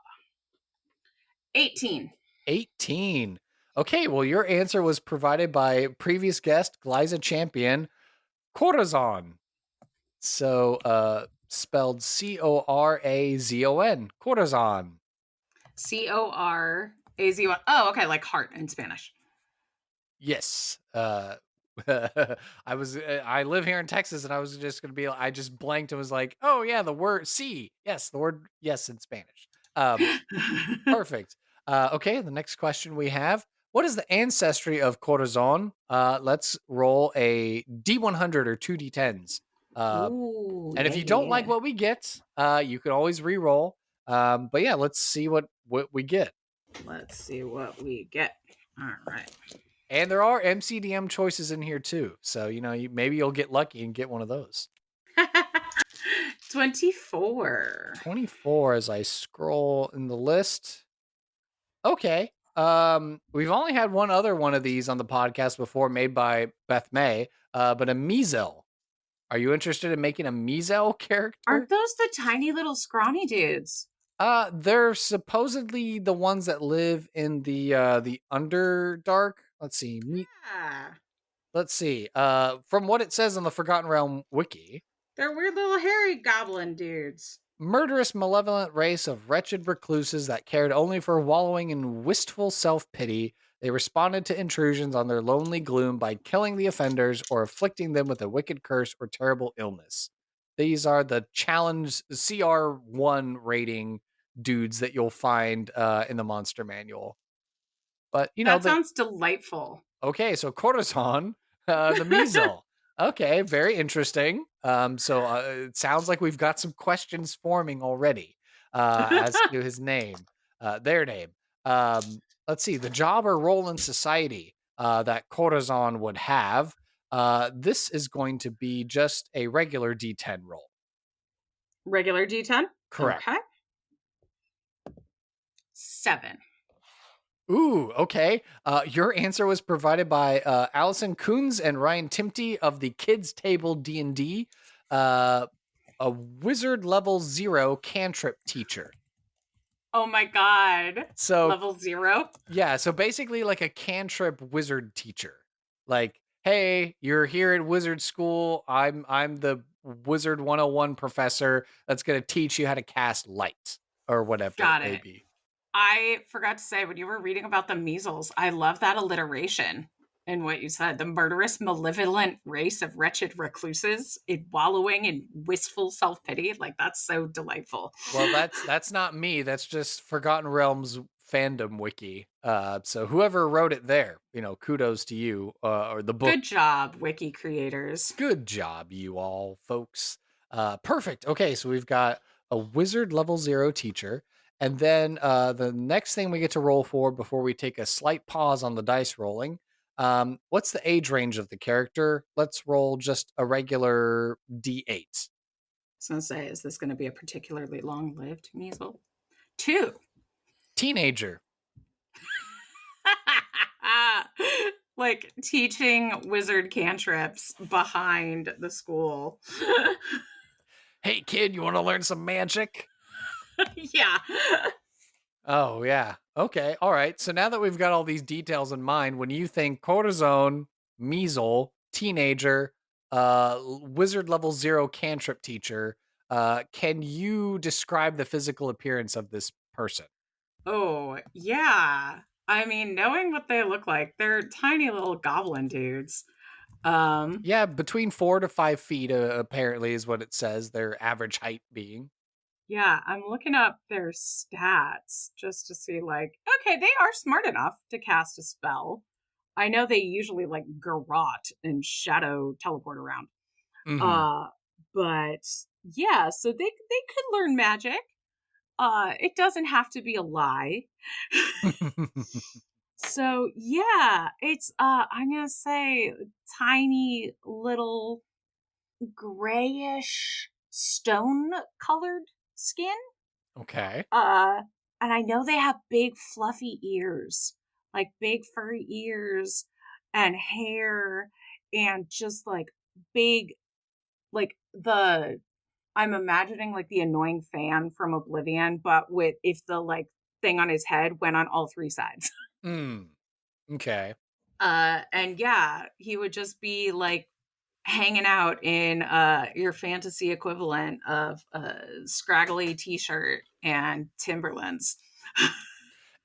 18. 18. Okay, well, your answer was provided by previous guest, Glyza Champion, Corazon. So, spelled Corazon. Corazon. Corazon. Oh, okay, like heart in Spanish. Yes. I live here in Texas, and I was just going to be, I just blanked and was like, oh, yeah, the word C. Yes, the word yes in Spanish. Perfect. Okay, the next question we have. What is the ancestry of Corazon? Let's roll a D100 or 2 D10s. Ooh, and if you don't like what we get, you can always re-roll. But yeah, let's see what we get. Let's see what we get. All right. And there are MCDM choices in here too. So, maybe you'll get lucky and get one of those. 24. 24 as I scroll in the list. Okay. We've only had one other one of these on the podcast before, made by Beth May, but a meazel. Are you interested in making a meazel character? Aren't those the tiny little scrawny dudes? They're supposedly the ones that live in the Underdark. Let's see. Yeah. Let's see. From what it says on the Forgotten Realm wiki, they're weird little hairy goblin dudes. Murderous, malevolent race of wretched recluses that cared only for wallowing in wistful self-pity. They responded to intrusions on their lonely gloom by killing the offenders or afflicting them with a wicked curse or terrible illness. These are the challenge CR1 rating dudes that you'll find in the monster manual. But, that sounds delightful. Okay, so Corazon, the meazel. Okay, very interesting. So it sounds like we've got some questions forming already as to his name, their name. Let's see, the job or role in society that Corazon would have. This is going to be just a regular D10 roll. Regular D10? Correct. Okay. 7. Ooh, okay. Your answer was provided by Allison Coons and Ryan Timty of the Kids Table D&D, a wizard level 0 cantrip teacher. Oh my god. So level 0? Yeah, so basically like a cantrip wizard teacher. Like, hey, you're here at wizard school. I'm the wizard 101 professor that's going to teach you how to cast light or whatever it may be. I forgot to say, when you were reading about the measles, I love that alliteration in what you said. The murderous, malevolent race of wretched recluses wallowing in wistful self-pity. Like, that's so delightful. Well, that's not me. That's just Forgotten Realms fandom wiki. So whoever wrote it there, kudos to you, or the book. Good job, wiki creators. Good job, you all folks. Perfect. Okay, so we've got a wizard level 0 teacher. And then the next thing we get to roll for before we take a slight pause on the dice rolling. What's the age range of the character? Let's roll just a regular D8. I was going to say, is this going to be a particularly long-lived measle? 2. Teenager. Like teaching wizard cantrips behind the school. Hey, kid, you want to learn some magic? Yeah. Oh, yeah. Okay. All right. So now that we've got all these details in mind, when you think Corazon, measle, teenager, wizard level 0 cantrip teacher, can you describe the physical appearance of this person? Oh, yeah. I mean, knowing what they look like, they're tiny little goblin dudes. Yeah, between 4 to 5 feet, apparently, is what it says, their average height being. Yeah, I'm looking up their stats just to see, like, okay, they are smart enough to cast a spell. I know they usually like garrot and shadow teleport around. Mm-hmm. Uh, but yeah, so they could learn magic. It doesn't have to be a lie. So yeah, it's I'm gonna say tiny little grayish stone colored skin. Okay. Uh and I know they have big fluffy ears, like big furry ears and hair and just like big like the I'm imagining like the annoying fan from Oblivion, but with if the like thing on his head went on all 3 sides. Mm. Okay. And yeah, he would just be like hanging out in your fantasy equivalent of a scraggly t-shirt and Timberlands.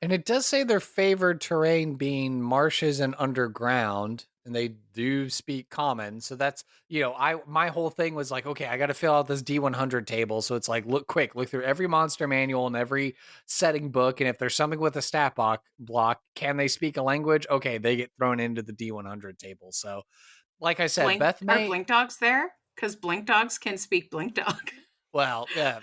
And it does say their favored terrain being marshes and underground, and they do speak common. So that's, my whole thing was like, okay, I got to fill out this D100 table. So it's like, look through every monster manual and every setting book. And if there's something with a stat block, can they speak a language? Okay, they get thrown into the D100 table. So, like I said, Blink Beth are May. blink dogs there? Because blink dogs can speak blink dog. Well, yeah,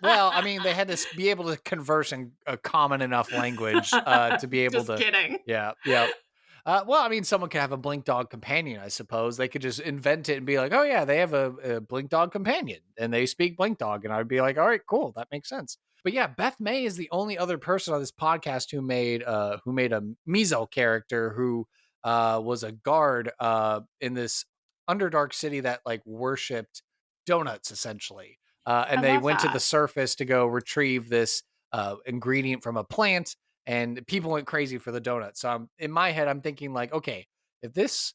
I mean, they had to be able to converse in a common enough language to be able Just to, kidding. yeah. Well, I mean, someone could have a blink dog companion, I suppose. They could just invent it and be like, oh, yeah, they have a blink dog companion and they speak blink dog. And I'd be like, all right, cool. That makes sense. But yeah, Beth May is the only other person on this podcast who made a meazel character who was a guard in this Underdark city that like worshipped donuts, essentially. I And they love went to the that. surface to go retrieve this ingredient from a plant, and people went crazy for the donuts. So in my head, I'm thinking like, okay, if this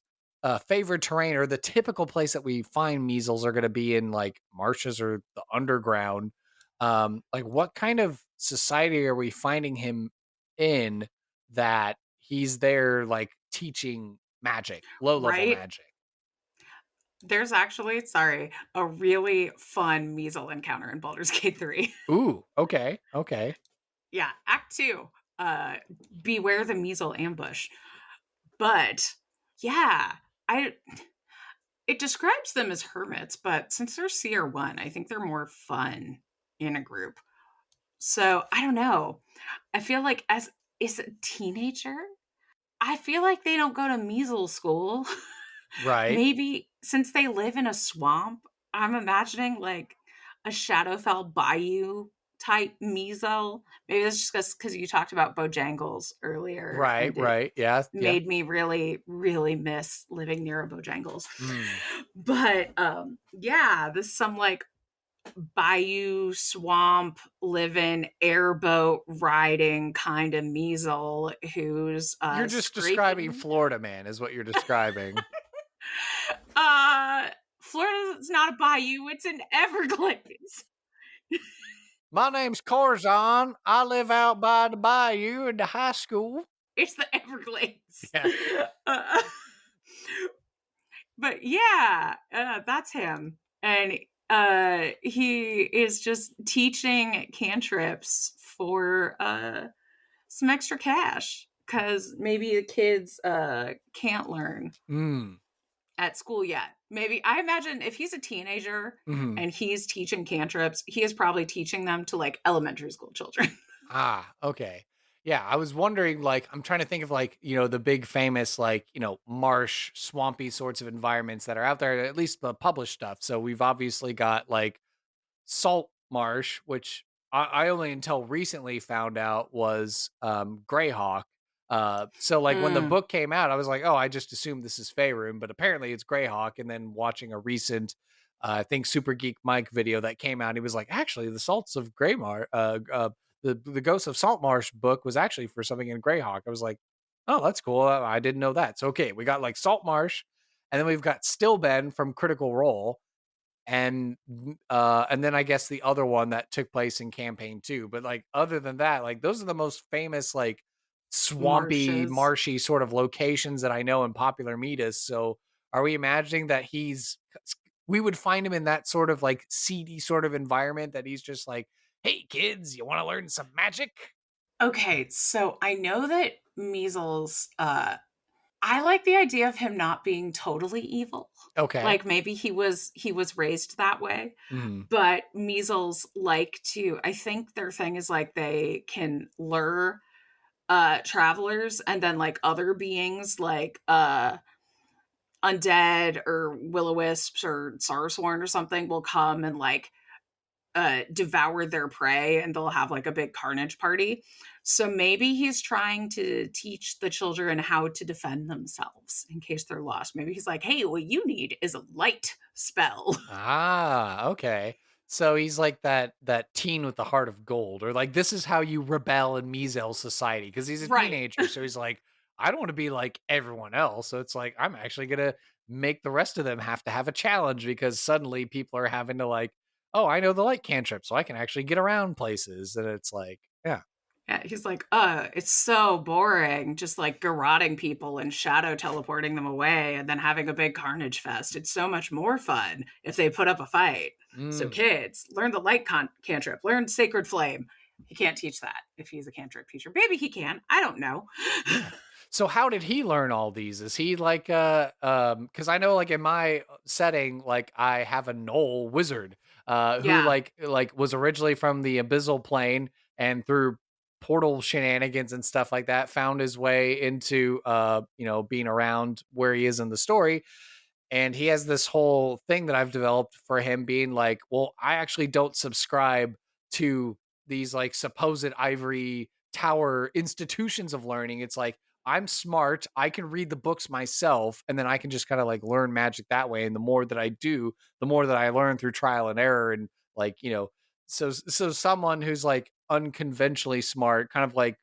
favored terrain or the typical place that we find measles are going to be in like marshes or the underground, like what kind of society are we finding him in that he's there like teaching magic, low level Right? magic? There's actually, sorry, a really fun measle encounter in Baldur's Gate 3. Ooh, okay. Yeah, Act 2. Uh Beware the measle ambush. But yeah, I it describes them as hermits, but since they're CR1, I think they're more fun in a group. So I don't know. I feel like as is a teenager, I feel like they don't go to measle school. Right. Maybe since they live in a swamp, I'm imagining like a Shadowfell Bayou type measle. Maybe that's just because you talked about Bojangles earlier Right, and it right. Yeah, yeah. made me really, really miss living near a Bojangles. Mm. But yeah, this is some like bayou swamp living airboat riding kind of measle who's You're just describing scraping Florida man is what you're describing. uh Florida's not a bayou, it's an Everglades. My name's Corazon. I live out by the bayou in the high school. It's the Everglades. Yeah. Uh, but yeah, that's him. And he is just teaching cantrips for some extra cash because maybe the kids can't learn Mm. at school yet. Maybe I imagine if he's a teenager Mhm. and he's teaching cantrips, he is probably teaching them to like elementary school children. Ah, okay. Yeah, I was wondering, like, I'm trying to think of like, the big famous, like, marsh, swampy sorts of environments that are out there, at least the published stuff. So we've obviously got like salt marsh, which I only until recently found out was Greyhawk. So like when the Mm, book came out, I was like, oh, I just assumed this is Faerun, but apparently it's Greyhawk. And then watching a recent, I think Super Geek Mike video that came out, he was like, actually, the salts of Greymar, the Ghosts of Saltmarsh book was actually for something in Greyhawk. I was like, oh, that's cool. I didn't know that. So okay, we got like Saltmarsh, and then we've got Stillben from Critical Role, and then I guess the other one that took place in campaign 2. But like other than that, like those are the most famous like swampy, marshes. marshy sort of locations that I know in popular metas. So are we imagining that we would find him in that sort of like seedy sort of environment that he's just like, hey kids, you want to learn some magic? Okay, so I know that measles. I like the idea of him not being totally evil. Okay. Like maybe he was raised that way, Mhm. but measles like to. I think their thing is like they can lure travelers, and then like other beings like undead or will-o-wisps or sarsworn or something will come and like devour their prey, and they'll have like a big carnage party. So maybe he's trying to teach the children how to defend themselves in case they're lost. Maybe he's like, hey, what you need is a light spell. Ah, okay. So he's like that teen with the heart of gold, or like this is how you rebel in meazel society because he's a Right. teenager. So he's like, I don't want to be like everyone else. So it's like I'm actually gonna make the rest of them have to have a challenge because suddenly people are having to like, oh, I know the light cantrip, so I can actually get around places. And it's like, yeah. Yeah, he's like, it's so boring just like garroting people and shadow teleporting them away and then having a big carnage fest. It's so much more fun if they put up a fight. So, Mm, kids, learn the light cantrip, learn Sacred Flame. He can't teach that if he's a cantrip teacher. Maybe he can. I don't know. yeah. So how did he learn all these? Is he like because I know like in my setting, like I have a knoll wizard who Yeah, like was originally from the abyssal plane and through portal shenanigans and stuff like that found his way into being around where he is in the story. And he has this whole thing that I've developed for him being like, well, I actually don't subscribe to these like supposed ivory tower institutions of learning. It's like, I'm smart. I can read the books myself, and then I can just kind of like learn magic that way. And the more that I do, the more that I learn through trial and error. And like, so someone who's like unconventionally smart, kind of like,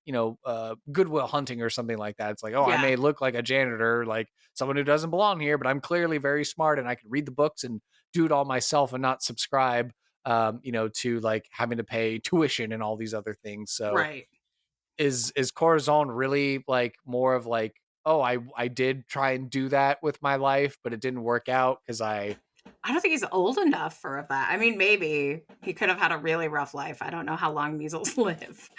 Goodwill Hunting or something like that. It's like, oh, I yeah, may look like a janitor, like someone who doesn't belong here, but I'm clearly very smart and I can read the books and do it all myself and not subscribe, to like having to pay tuition and all these other things. So right. is Corazon really like more of like, oh, I did try and do that with my life, but it didn't work out because I I don't think he's old enough for that. I mean, maybe he could have had a really rough life. I don't know how long measles live.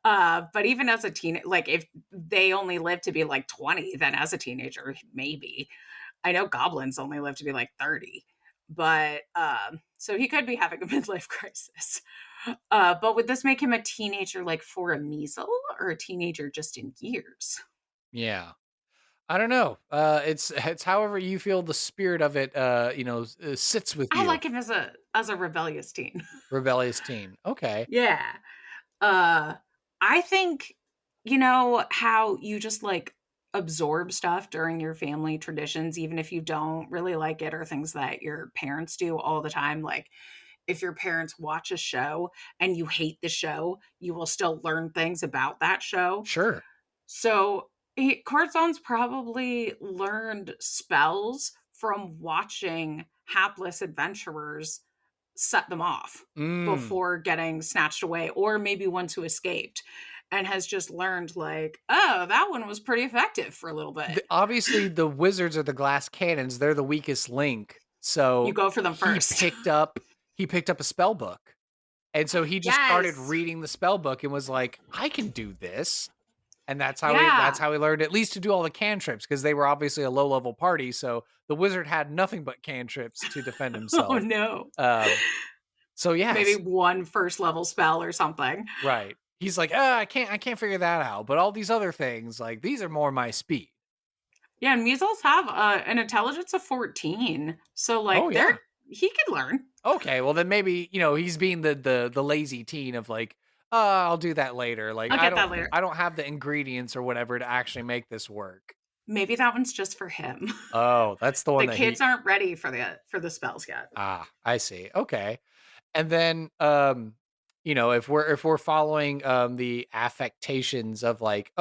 But even as a teen, like if they only live to be like 20, then as a teenager, maybe. I know goblins only live to be like 30. But so he could be having a midlife crisis. But would this make him a teenager like for a measle or a teenager just in years? yeah. I don't know. It's however you feel the spirit of it, sits with I you. like him as a rebellious teen. Rebellious teen. Okay. Yeah. Uh, I think, how you just like absorb stuff during your family traditions, even if you don't really like it or things that your parents do all the time. Like, if your parents watch a show and you hate the show, you will still learn things about that show. Sure. So, Corazon's probably learned spells from watching hapless adventurers set them off Mm. before getting snatched away, or maybe ones who escaped, and has just learned like, oh, that one was pretty effective for a little bit. Obviously the wizards are the glass cannons. They're the weakest link. You So go for them he first. picked up he picked up a spell book. And so he just started Yes. reading the spell book and was like, I can do this. And that's Yeah. how he learned at least to do all the cantrips, because they were obviously a low level party. So the wizard had nothing but cantrips to defend Oh himself. no. So Maybe yes, one first level spell or something. right. He's like, I can't figure that out. But all these other things, like these are more my speed. Yeah, and measles have an intelligence of 14. So Oh like yeah. he could learn. Okay, well then maybe, he's being the lazy teen of like, I'll do that later. Like I'll get that later. I don't have the ingredients or whatever to actually make this work. Maybe that one's just for him. Oh, that's the one The that kids aren't ready for the spells yet. I see. Okay. And then if we're following the affectations of like,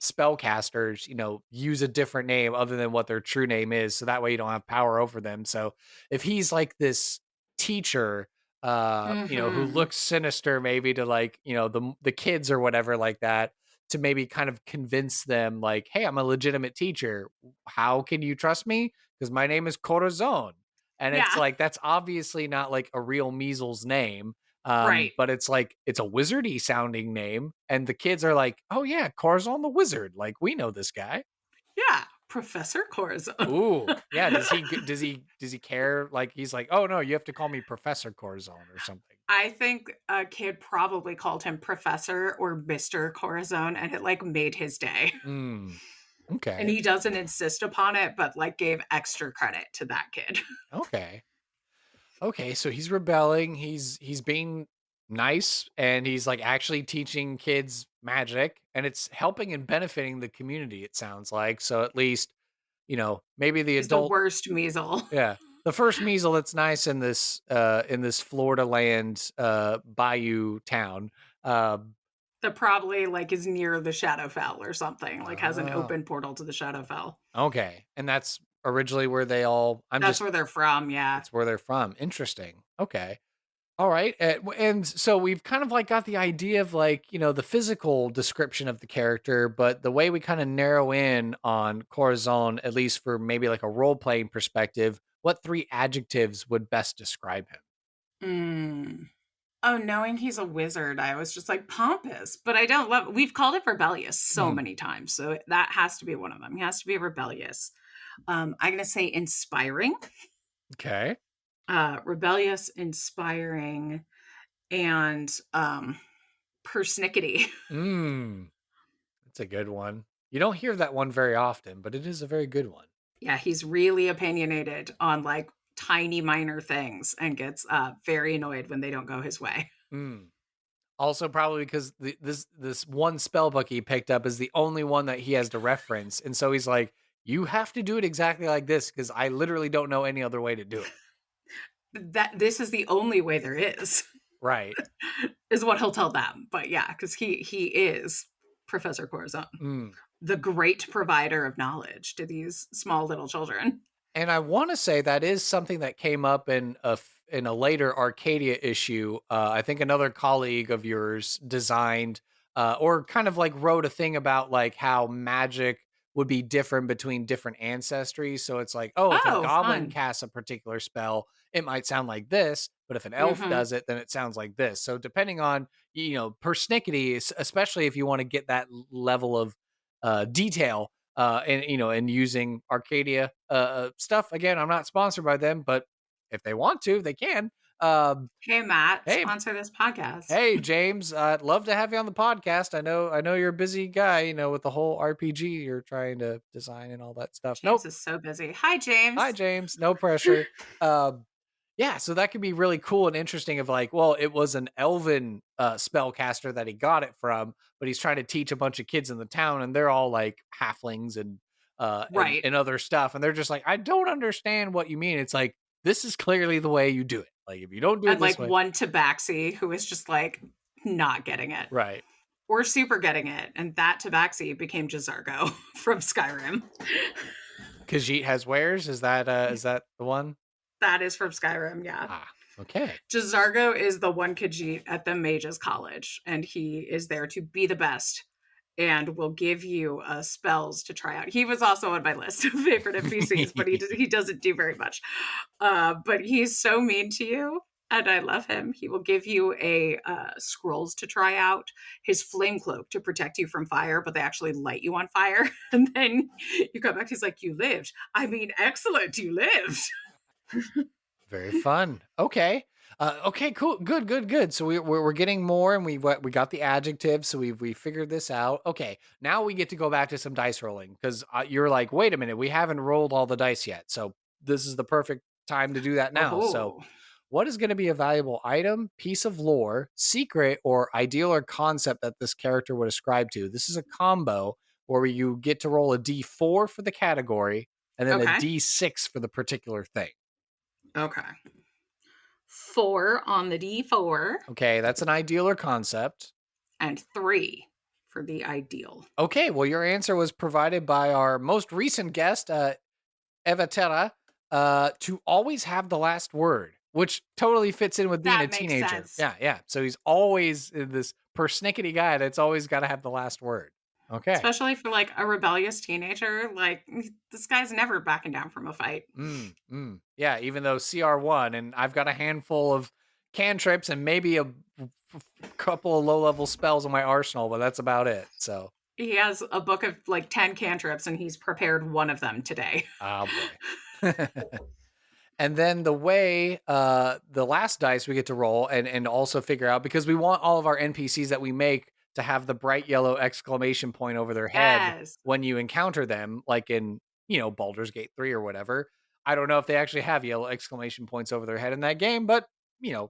spellcasters, use a different name other than what their true name is, so that way you don't have power over them. So if he's like this teacher who Mm-hmm. looks sinister, maybe to like, the kids or whatever like that, to maybe kind of convince them like, hey, I'm a legitimate teacher. How can you trust me? Because my name is Corazon. And it's Yeah. like, that's obviously not like a real measles name. Right. But it's like, it's a wizardy sounding name. And the kids are like, oh yeah, Corazon the wizard. Like, we know this guy. Yeah. Professor Corazon. Ooh, yeah. Does he care? Like, he's like, oh no, you have to call me Professor Corazon or something. I think a kid probably called him Professor or Mr. Corazon, and it like made his day. Mm, And okay. he doesn't insist upon it, but like gave extra credit to that kid. Okay. Okay. So he's rebelling. He's being nice, and he's like actually teaching kids magic, and it's helping and benefiting the community, it sounds like. So at least, maybe the He's the adult, worst measle. yeah. The first measle that's nice in this Florida land bayou town. Um That probably like is near the Shadowfell or something, like has an oh, open portal to the Shadowfell. okay. And that's originally where they all That's where they're from, yeah. that's where they're from. Interesting. Okay. All right. And so we've kind of like got the idea of like, the physical description of the character, but the way we kind of narrow in on Corazon, at least for maybe like a role playing perspective, what three adjectives would best describe him? Mm. Oh, knowing he's a wizard, I was just like pompous, but I don't love. We've called it rebellious so Mhm. many times, so that has to be one of them. He has to be rebellious. I'm gonna say inspiring, Okay. rebellious, inspiring, and persnickety. Mm, that's a good one. You don't hear that one very often, but it is a very good one. Yeah, he's really opinionated on like tiny minor things and gets very annoyed when they don't go his way. Mm. Also, probably because this one spell book he picked up is the only one that he has to reference, and so he's like, "You have to do it exactly like this because I literally don't know any other way to do it." That this is the only way there Right. is what he'll tell them. But yeah, because he is Professor Corazon, Mm. the great provider of knowledge to these small little children. And I want to say that is something that came up in in a later Arcadia issue. I think another colleague of yours designed or kind of like wrote a thing about like how magic would be different between different ancestries. So it's like, oh, if a Oh, goblin fun. casts a particular spell, it might sound like this, but if an elf Hmm. does it, then it sounds like this. So depending on persnickety, especially if you want to get that level of detail and using Arcadia stuff. Again, I'm not sponsored by them, but if they want to, they can. Hey, Matt, Hey, sponsor this podcast. hey, James, I'd love to have you on the podcast. I know you're a busy guy, with the whole RPG you're trying to design and all that stuff. James Nope. is so busy. Hi, Hi, James. James. No pressure. Um, yeah, so that could be really cool and interesting of like, well, it was an elven spellcaster that he got it from, but he's trying to teach a bunch of kids in the town and they're all like halflings and Right. and other stuff. And they're just like, I don't understand what you mean. It's like, this is clearly the way you do it. Like if you don't do it And this like way. one Tabaxi who is just like not getting it Right. or super getting it. And that Tabaxi became Jazargo from Skyrim. Khajiit has wares. Is that the one? That is from Skyrim, yeah. Ah, okay. Jazargo is the one Khajiit at the Mages College, and he is there to be the best and will give you spells to try out. He was also on my list of favorite NPCs, but he doesn't do very much. But he's so mean to you. And I love him. He will give you a scrolls to try out, his flame cloak to protect you from fire, but they actually light you on fire. And then you come back, he's like, you lived. I mean, excellent, you lived. Very fun. Okay. Okay. Cool. Good. Good. Good. So we're getting more, and we got the adjectives. So we figured this out. Okay. Now we get to go back to some dice rolling because you're like, wait a minute, we haven't rolled all the dice yet. So this is the perfect time to do that now. So, Oh, what is going to be a valuable item, piece of lore, secret, or ideal or concept that this character would ascribe to? This is a combo where you get to roll a D4 for the category and then a okay. D6 for the particular thing. Okay. 4 on the D4 Okay, that's an ideal or concept. and 3 for the ideal. Okay, well, your answer was provided by our most recent guest, Eva Terra, to always have the last word, which totally fits in with being a That makes teenager. sense. Yeah, yeah. So he's always this persnickety guy that's always got to have the last word. Okay. Especially for like a rebellious teenager. Like, this guy's never backing down from a fight. Yeah, even though CR1, and I've got a handful of cantrips and maybe a couple of low-level spells in my arsenal, but that's about it. So He has a book of like 10 cantrips and he's prepared one of them today. oh boy. And then the way the last dice we get to roll and also figure out, because we want all of our NPCs that we make to have the bright yellow exclamation point over their head Yes. when you encounter them, like in, Baldur's Gate 3 or whatever. I don't know if they actually have yellow exclamation points over their head in that game, but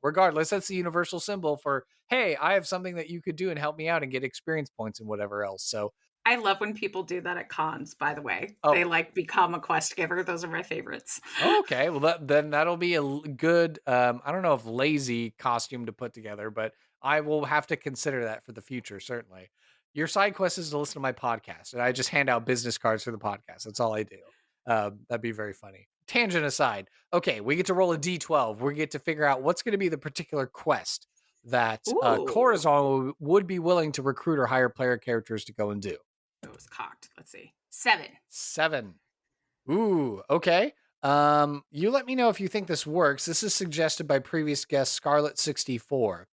regardless, that's the universal symbol for, hey, I have something that you could do and help me out and get experience points and whatever else. So I love when people do that at cons, by the way. Oh. They like become a quest giver. Those are my favorites. Okay, well then that'll be a good. I don't know if lazy costume to put together, but I will have to consider that for the future. Certainly, your side quest is to listen to my podcast, and I just hand out business cards for the podcast. That's all I do. That'd be very funny. Tangent aside, okay, we get to roll a d12. We get to figure out what's going to be the particular quest that Ooh. Corazon would be willing to recruit or hire player characters to go and do. It was cocked. Let's see. 7. 7. Ooh, okay. You let me know if you think this works. This is suggested by previous guest Scarlet64.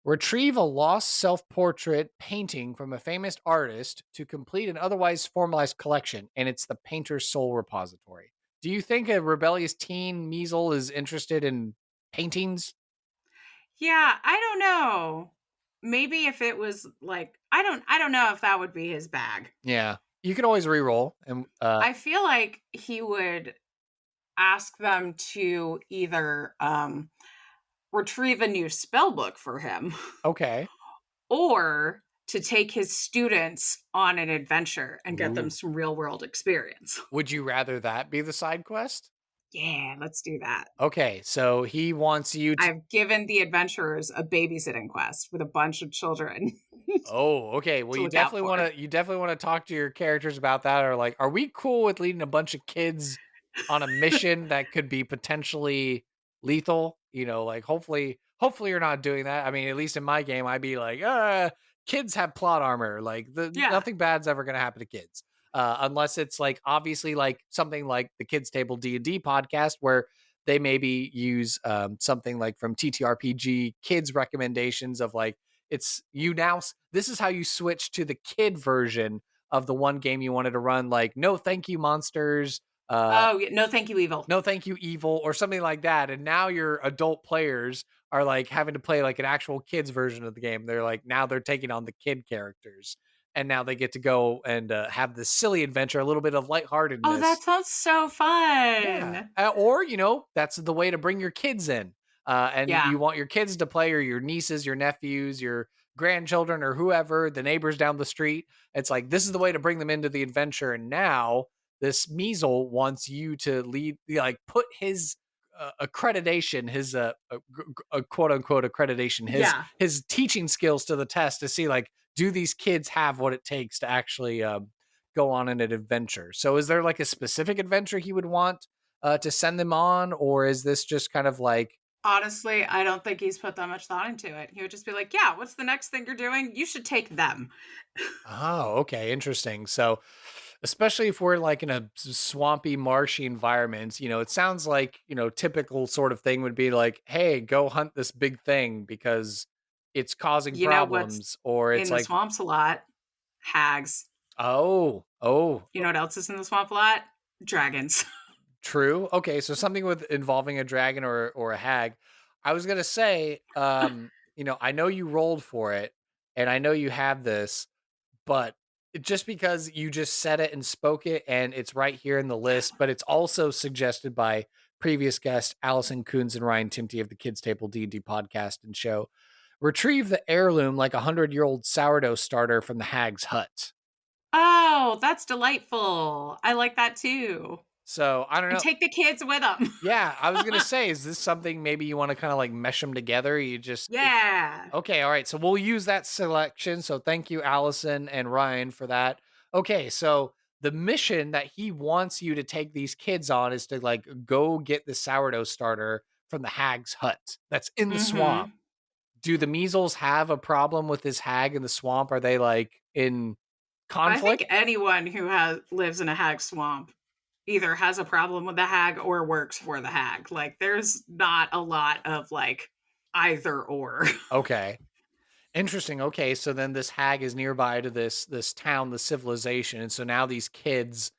Retrieve a lost self-portrait painting from a famous artist to complete an otherwise formalized collection, and it's the painter's soul repository. Do you think a rebellious teen meazel is interested in paintings? Yeah, I don't know. Maybe if it was like I don't know if that would be his bag. Yeah. You could always re-roll. And I feel like he would ask them to either retrieve a new spell book for him okay. or to take his students on an adventure and get them Ooh. some real world experience. Would you rather that be the side quest? Yeah, let's do that. Okay, so he wants you to... I've given the adventurers a babysitting quest with a bunch of children. Oh, okay. Well, you definitely want to talk to your characters about that, or like, are we cool with leading a bunch of kids on a mission that could be potentially lethal? Like hopefully you're not doing that. I mean, at least in my game, I'd be like, kids have plot armor. Like nothing bad's ever gonna happen to kids. Unless it's like obviously like something like the Kids Table D&D podcast where they maybe use something like from TTRPG kids recommendations of like, it's you now, this is how you switch to the kid version of the one game you wanted to run, like no thank you monsters, no thank you evil, no thank you evil, or something like that. And now your adult players are like having to play like an actual kids version of the game. They're like, now they're taking on the kid characters, and now they get to go and have this silly adventure, a little bit of lightheartedness. Oh, that sounds so fun. Yeah. Or that's the way to bring your kids in. And you want your kids to play, or your nieces, your nephews, your grandchildren, or whoever, the neighbors down the street. It's like, this is the way to bring them into the adventure. And now this meazel wants you to lead, like put his accreditation, his quote unquote accreditation, his teaching skills to the test to see like, do these kids have what it takes to actually go on an adventure? So is there like a specific adventure he would want to send them on? Or is this just kind of like, honestly, I don't think he's put that much thought into it. He would just be like, yeah, what's the next thing you're doing? You should take them. Oh, okay. Interesting. So Especially if we're like in a swampy, marshy environment, it sounds like, typical sort of thing would be like, hey, go hunt this big thing because it's causing You know what's problems. Or it's in the like, swamps a lot? Hags. oh, You know what else is in the swamp a lot? Dragons. true. Okay, so something with involving a dragon or a hag. I was gonna say, I know you rolled for it, and I know you have this, but just because you just said it and spoke it, and it's right here in the list, but it's also suggested by previous guests Allison Coons and Ryan Timty of the Kids Table D&D podcast and show. Retrieve the heirloom like 100-year-old sourdough starter from the hag's hut. Oh, that's delightful. I like that too. So I don't And know. take the kids with them. Yeah, I was gonna say, is this something maybe you want to kind of like mesh them together? You just Yeah. Okay, all right. So we'll use that selection. So thank you, Allison and Ryan, for that. Okay, so the mission that he wants you to take these kids on is to like go get the sourdough starter from the hag's hut that's in the swamp. Mm-hmm. Do the measles have a problem with this hag in the swamp? Are they like in I think conflict? anyone who lives in a hag swamp either has a problem with the hag or works for the hag. Like, there's not a lot of like either or. Okay. Interesting. Okay, so then this hag is nearby to this town, the civilization, and so now these kids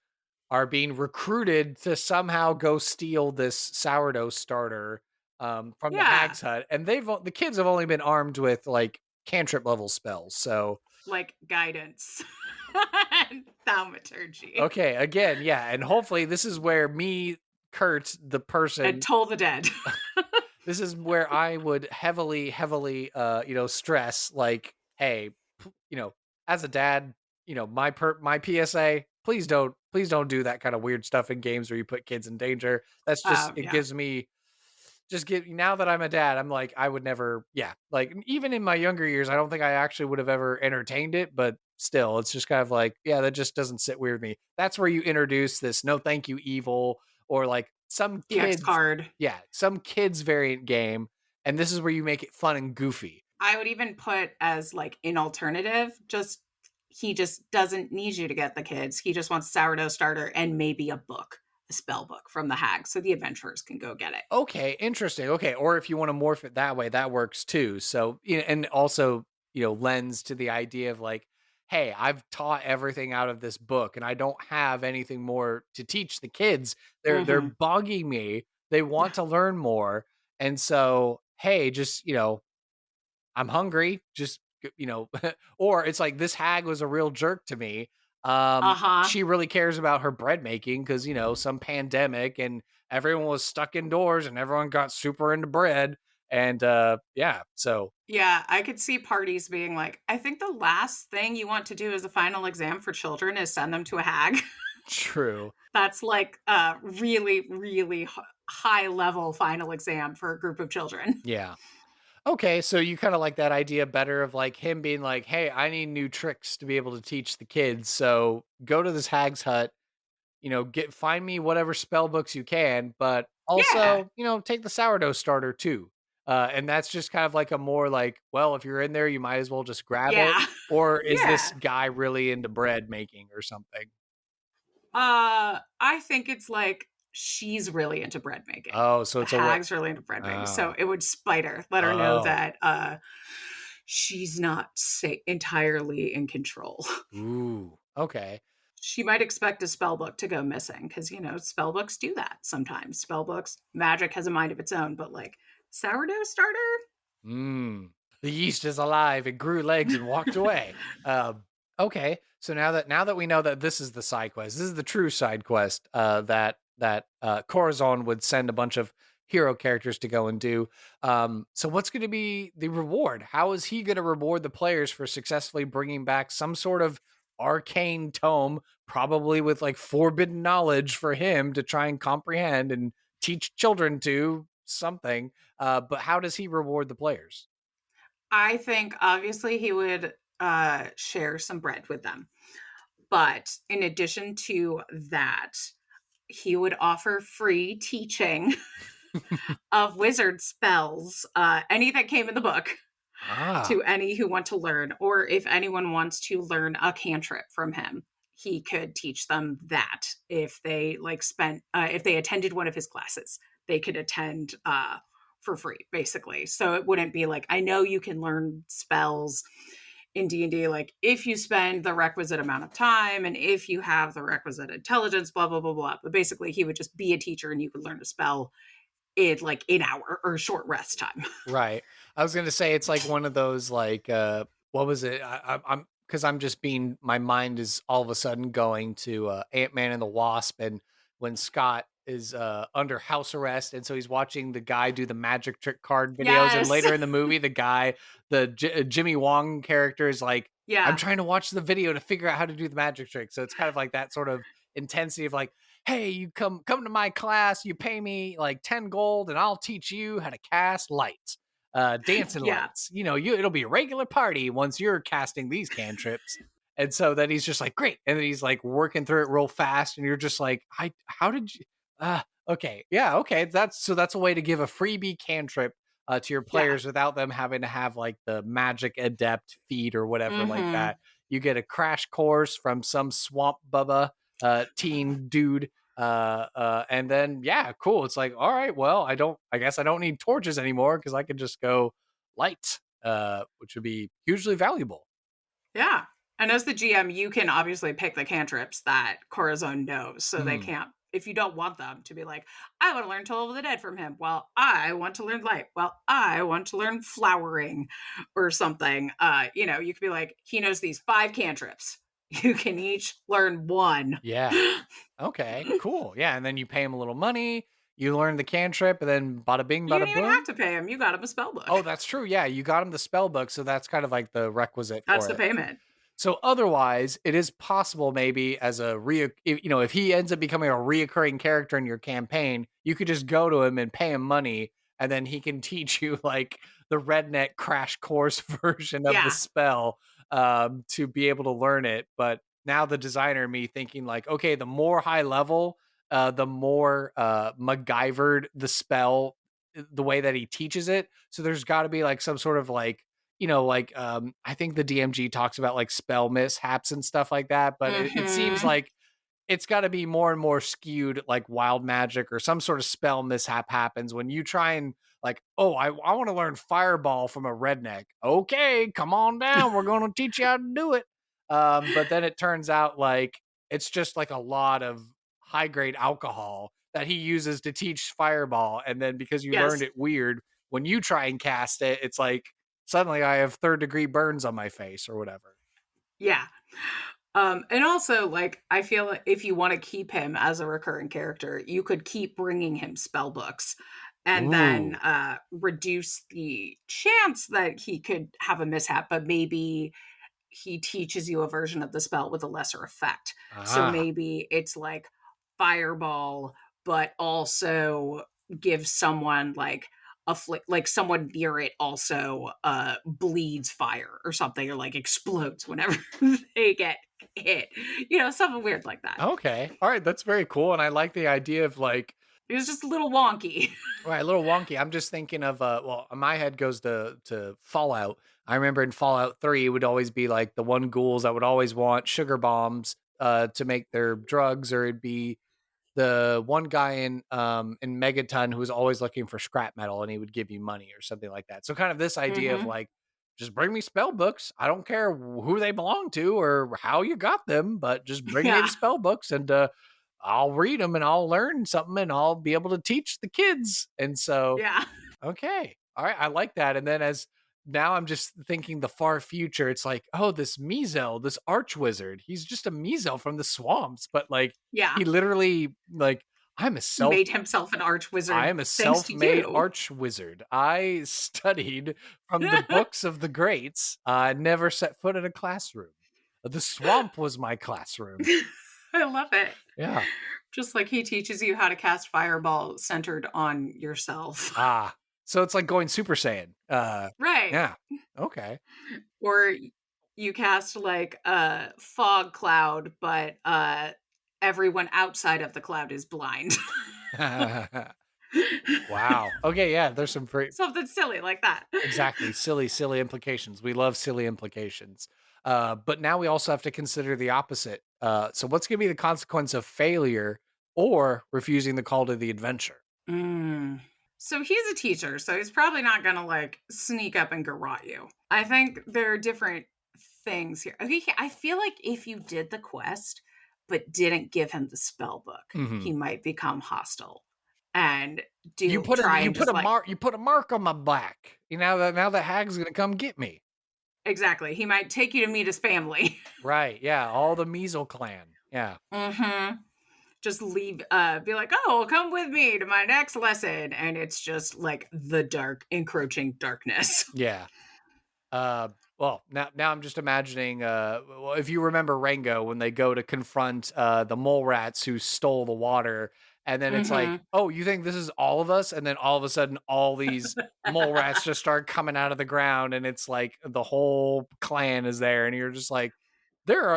are being recruited to somehow go steal this sourdough starter from the Yeah. hag's hut, and the kids have only been armed with like cantrip level spells. So Like guidance and thaumaturgy okay, again, yeah, and hopefully this is where me, Kurt, the and person, toll the dead. this is where I would heavily, heavily, stress like, hey, as a dad, my PSA, please don't do that kind of weird stuff in games where you put kids in danger. That's just it Yeah. gives me just get now that I'm a dad, I'm like, I would never, yeah, like even in my younger years, I don't think I actually would have ever entertained it, but still, it's just kind of like, yeah, that just doesn't sit weird with me. That's where you introduce this no thank you evil or like The X card. some kids variant game, and this is where you make it fun and goofy. I would even put as like an alternative, just he just doesn't need you to get the kids. He just wants sourdough starter and maybe a book, a spell book from the hag, so the adventurers can go get it. Okay, interesting. Okay, or if you want to morph it that way, that works too. So, and also, lends to the idea of like, hey, I've taught everything out of this book, and I don't have anything more to teach the kids. They're Mm-hmm. bugging me. They want to learn more, and so, hey, just I'm hungry. Just or it's like this hag was a real jerk to me. Uh-huh. She really cares about her bread making because some pandemic and everyone was stuck indoors and everyone got super into bread. And yeah, so Yeah, I could see parties being like, I think the last thing you want to do as a final exam for children is send them to a hag. true. That's like a really, really high level final exam for a group of children. Yeah. Okay, so you kind of like that idea better of like him being like, hey, I need new tricks to be able to teach the kids. So go to this hag's hut, find me whatever spell books you can, but Yeah. also, take the sourdough starter too. And that's just kind of like a more like, well, if you're in there, you might as well just grab it. Yeah. Or is this Yeah. guy really into bread making or something? I think it's like she's really into bread making. Oh, so The it's a way. hag's really into bread making. So Oh, it would spite her, let her know oh, that she's not entirely in control. ooh, okay. She might expect a spell book to go missing because, spell books do that sometimes. Spell books, magic has a mind of its own, but like sourdough starter? Mm, the yeast is alive. It grew legs and walked away. Okay, so now that we know that this is the side quest, this is the true side quest that Corazon would send a bunch of hero characters to go and do. So what's going to be the reward? How is he going to reward the players for successfully bringing back some sort of arcane tome, probably with like forbidden knowledge for him to try and comprehend and teach children to something? But how does he reward the players? I think obviously he would share some bread with them. But in addition to that, he would offer free teaching of wizard spells, any that came in the book, Ah, to any who want to learn, or if anyone wants to learn a cantrip from him. he could teach them that if they like spent if they attended one of his classes, they could attend for free, basically. So it wouldn't be like, I know you can learn spells in D&D, like if you spend the requisite amount of time and if you have the requisite intelligence, blah blah blah blah. But basically, he would just be a teacher, and you could learn a spell in like an hour or short rest time. Right. I was gonna say it's like one of those like what was it? I'm because I'm just being my mind is all of a sudden going to Ant-Man and the Wasp, and when Scott is under house arrest, and so he's watching the guy do the magic trick card videos, and Yes. later in the movie, the guy, the Jimmy Wong character is like, I'm Yeah. trying to watch the video to figure out how to do the magic trick. So it's kind of like that sort of intensity of like, hey, you come to my class, you pay me like 10 gold and I'll teach you how to cast lights, dancing Yeah. lights. You know, it'll be a regular party once you're casting these cantrips. And so then he's just like, great. And then he's like working through it real fast. And you're just like, how did you, okay. Yeah. Okay. That's a way to give a freebie cantrip to your players without them having to have like the magic adept feat or whatever like that. You get a crash course from some swamp bubba teen dude, and then cool, it's like, all right, well, I guess I don't need torches anymore because I can just go light, which would be hugely valuable. Yeah. And as the GM, you can obviously pick the cantrips that Corazon knows. So they can't, if you don't want them to be like, I want to learn Toll of the Dead from him. Well, I want to learn light. Well, I want to learn flowering or something. You know, you could be like, he knows these 5 cantrips. You can each learn one. Yeah. Okay, cool. Yeah, and then you pay him a little money, you learn the cantrip, and then bada bing, You bada didn't even boom. have to pay him. You got him a spell book. Oh, that's true. Yeah, you got him the spell book, so that's kind of like the requisite That's for the it. payment. So otherwise, it is possible maybe as a if he ends up becoming a reoccurring character in your campaign, you could just go to him and pay him money, and then he can teach you like the redneck crash course version of the spell to be able to learn it. But now the designer me thinking like, okay, the more high level, the more MacGyvered the spell, the way that he teaches it. So there's got to be like some sort of like I think the DMG talks about like spell mishaps and stuff like that, but it seems like it's got to be more and more skewed, like wild magic or some sort of spell mishap happens when you try and like, oh, I want to learn fireball from a redneck. Okay, come on down. We're going to teach you how to do it. But then it turns out like it's just like a lot of high grade alcohol that he uses to teach fireball. And then because you learned it weird, when you try and cast it, it's like, suddenly I have 3rd degree burns on my face or whatever. Yeah. And also, like, I feel like if you want to keep him as a recurring character, you could keep bringing him spell books and then reduce the chance that he could have a mishap, but maybe he teaches you a version of the spell with a lesser effect. So maybe it's like fireball, but also give someone like like someone near it also bleeds fire or something, or like explodes whenever they get hit, you know, something weird like that. Okay. All right. That's very cool. And I like the idea of like, It was just a little wonky. right, a little wonky. I'm just thinking of well, my head goes to Fallout. I remember in Fallout 3, it would always be like the one ghouls that would always want sugar bombs to make their drugs, or it'd be the one guy in Megaton who was always looking for scrap metal, and he would give you money or something like that. So kind of this idea of like, just bring me spell books. I don't care who they belong to or how you got them, but just bring me the spell books, and I'll read them and I'll learn something and I'll be able to teach the kids. And so, okay. All right. I like that. And then now I'm just thinking the far future. It's like, oh, this meazel, this arch wizard, he's just a meazel from the swamps, but like, he literally like, made himself an arch wizard. I am a self-made arch wizard. I studied from the books of the greats. I never set foot in a classroom. The swamp was my classroom. I love it. Yeah. Just like he teaches you how to cast fireball centered on yourself. So it's like going Super Saiyan. Right. Yeah. Okay. Or you cast like a fog cloud, but everyone outside of the cloud is blind. Wow. Okay, yeah, there's some something silly like that. Exactly. Silly implications. We love silly implications. But now we also have to consider the opposite. So what's going to be the consequence of failure or refusing the call to the adventure? Mm. So he's a teacher, so he's probably not going to like sneak up and garrot you. I think there are different things here. Okay, I feel like if you did the quest but didn't give him the spell book, Mm-hmm. he might become hostile and You put a try you and put just a like mark you put a mark on my back. You know that now the hag's gonna come get me. exactly. He might take you to meet his family. Right? Yeah, all the meazel clan. Yeah, Mm-hmm. Just leave, be like, oh, come with me to my next lesson. And it's just like the dark, encroaching darkness. yeah. Uh, well, now I'm just imagining. Well, if you remember Rango when they go to confront the mole rats who stole the water, and then it's like, Mm-hmm. oh, you think this is all of us? And then all of a sudden, all these mole rats just start coming out of the ground, and it's like the whole clan is there, and you're just like,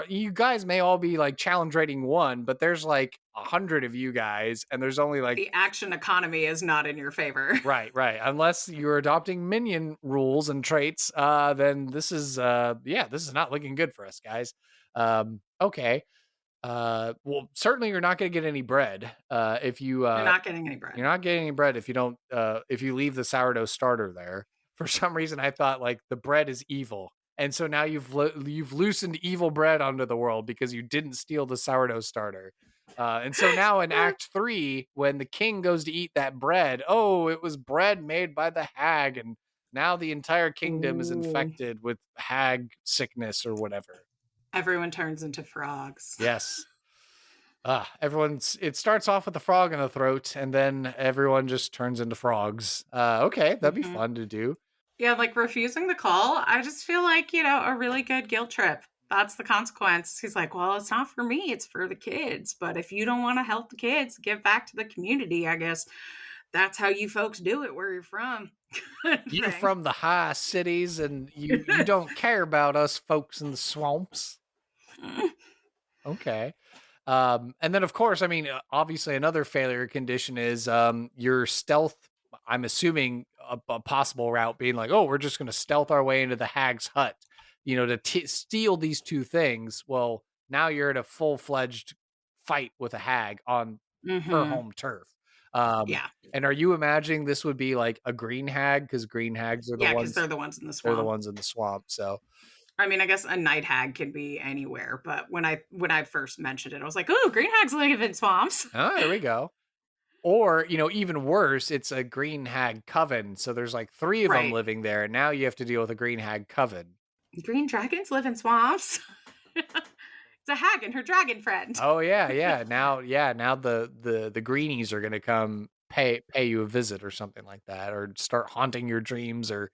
you guys may all be like challenge rating 1, but there's like 100 of you guys, and there's only like The action economy is not in your favor. right, right. Unless you're adopting minion rules and traits, then this is this is not looking good for us, guys. Okay. Well, certainly you're not going to get any bread. If you You're not getting any you're bread. not getting any bread if you don't if you leave the sourdough starter there. For some reason I thought like the bread is evil. And so now you've loosened evil bread onto the world because you didn't steal the sourdough starter. And so now in Act 3, when the king goes to eat that bread, oh, it was bread made by the hag, and now the entire kingdom is Ooh. infected with hag sickness or whatever. Everyone turns into frogs. Yes. It starts off with a frog in the throat, and then everyone just turns into frogs. Okay, that'd be Mm-hmm. fun to do. Yeah, like refusing the call, I just feel like, a really good guilt trip. That's the consequence. He's like, well, it's not for me, it's for the kids. But if you don't want to help the kids, give back to the community, I guess that's how you folks do it where you're from. You're Thing. from the high cities, and you don't care about us folks in the swamps. Okay. And then of course, I mean, obviously another failure condition is your stealth. I'm assuming a possible route being like, oh, we're just going to stealth our way into the hag's hut, to steal these two things. Well, now you're in a full-fledged fight with a hag on her Mm-hmm. home turf. Um, Yeah. and are you imagining this would be like a green hag? Because green hags are Yeah, because they're the ones in the they're the swamp. ones in the swamp. So I mean, I guess a night hag can be anywhere, but when I first mentioned it, I was like, "Oh, green hags live in swamps." there we go. Or, even worse, it's a green hag coven. So there's like 3 of them Right. living there. And now you have to deal with a green hag coven. Green dragons live in swamps. It's a hag and her dragon friend. Oh yeah, now the greenies are gonna come pay you a visit or something like that, or start haunting your dreams, or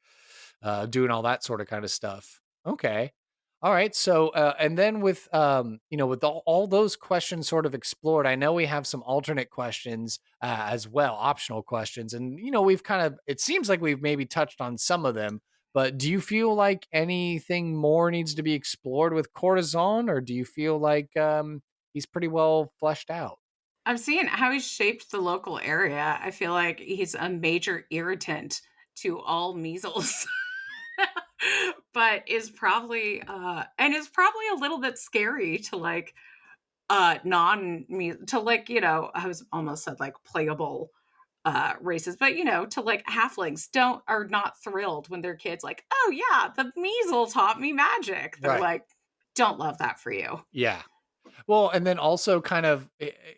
doing all that sort of kind of stuff. Okay. All right. So, and then with, with all those questions sort of explored, I know we have some alternate questions as well, optional questions. And, it seems like we've maybe touched on some of them, but do you feel like anything more needs to be explored with Corazon, or do you feel like he's pretty well fleshed out? I'm seeing how he's shaped the local area. I feel like he's a major irritant to all measles. But is probably a little bit scary to like non to like, I was almost said like playable races, but to like halflings are not thrilled when their kids like, oh yeah, the measle taught me magic. They're Right. like, don't love that for you. Yeah. Well, and then also kind of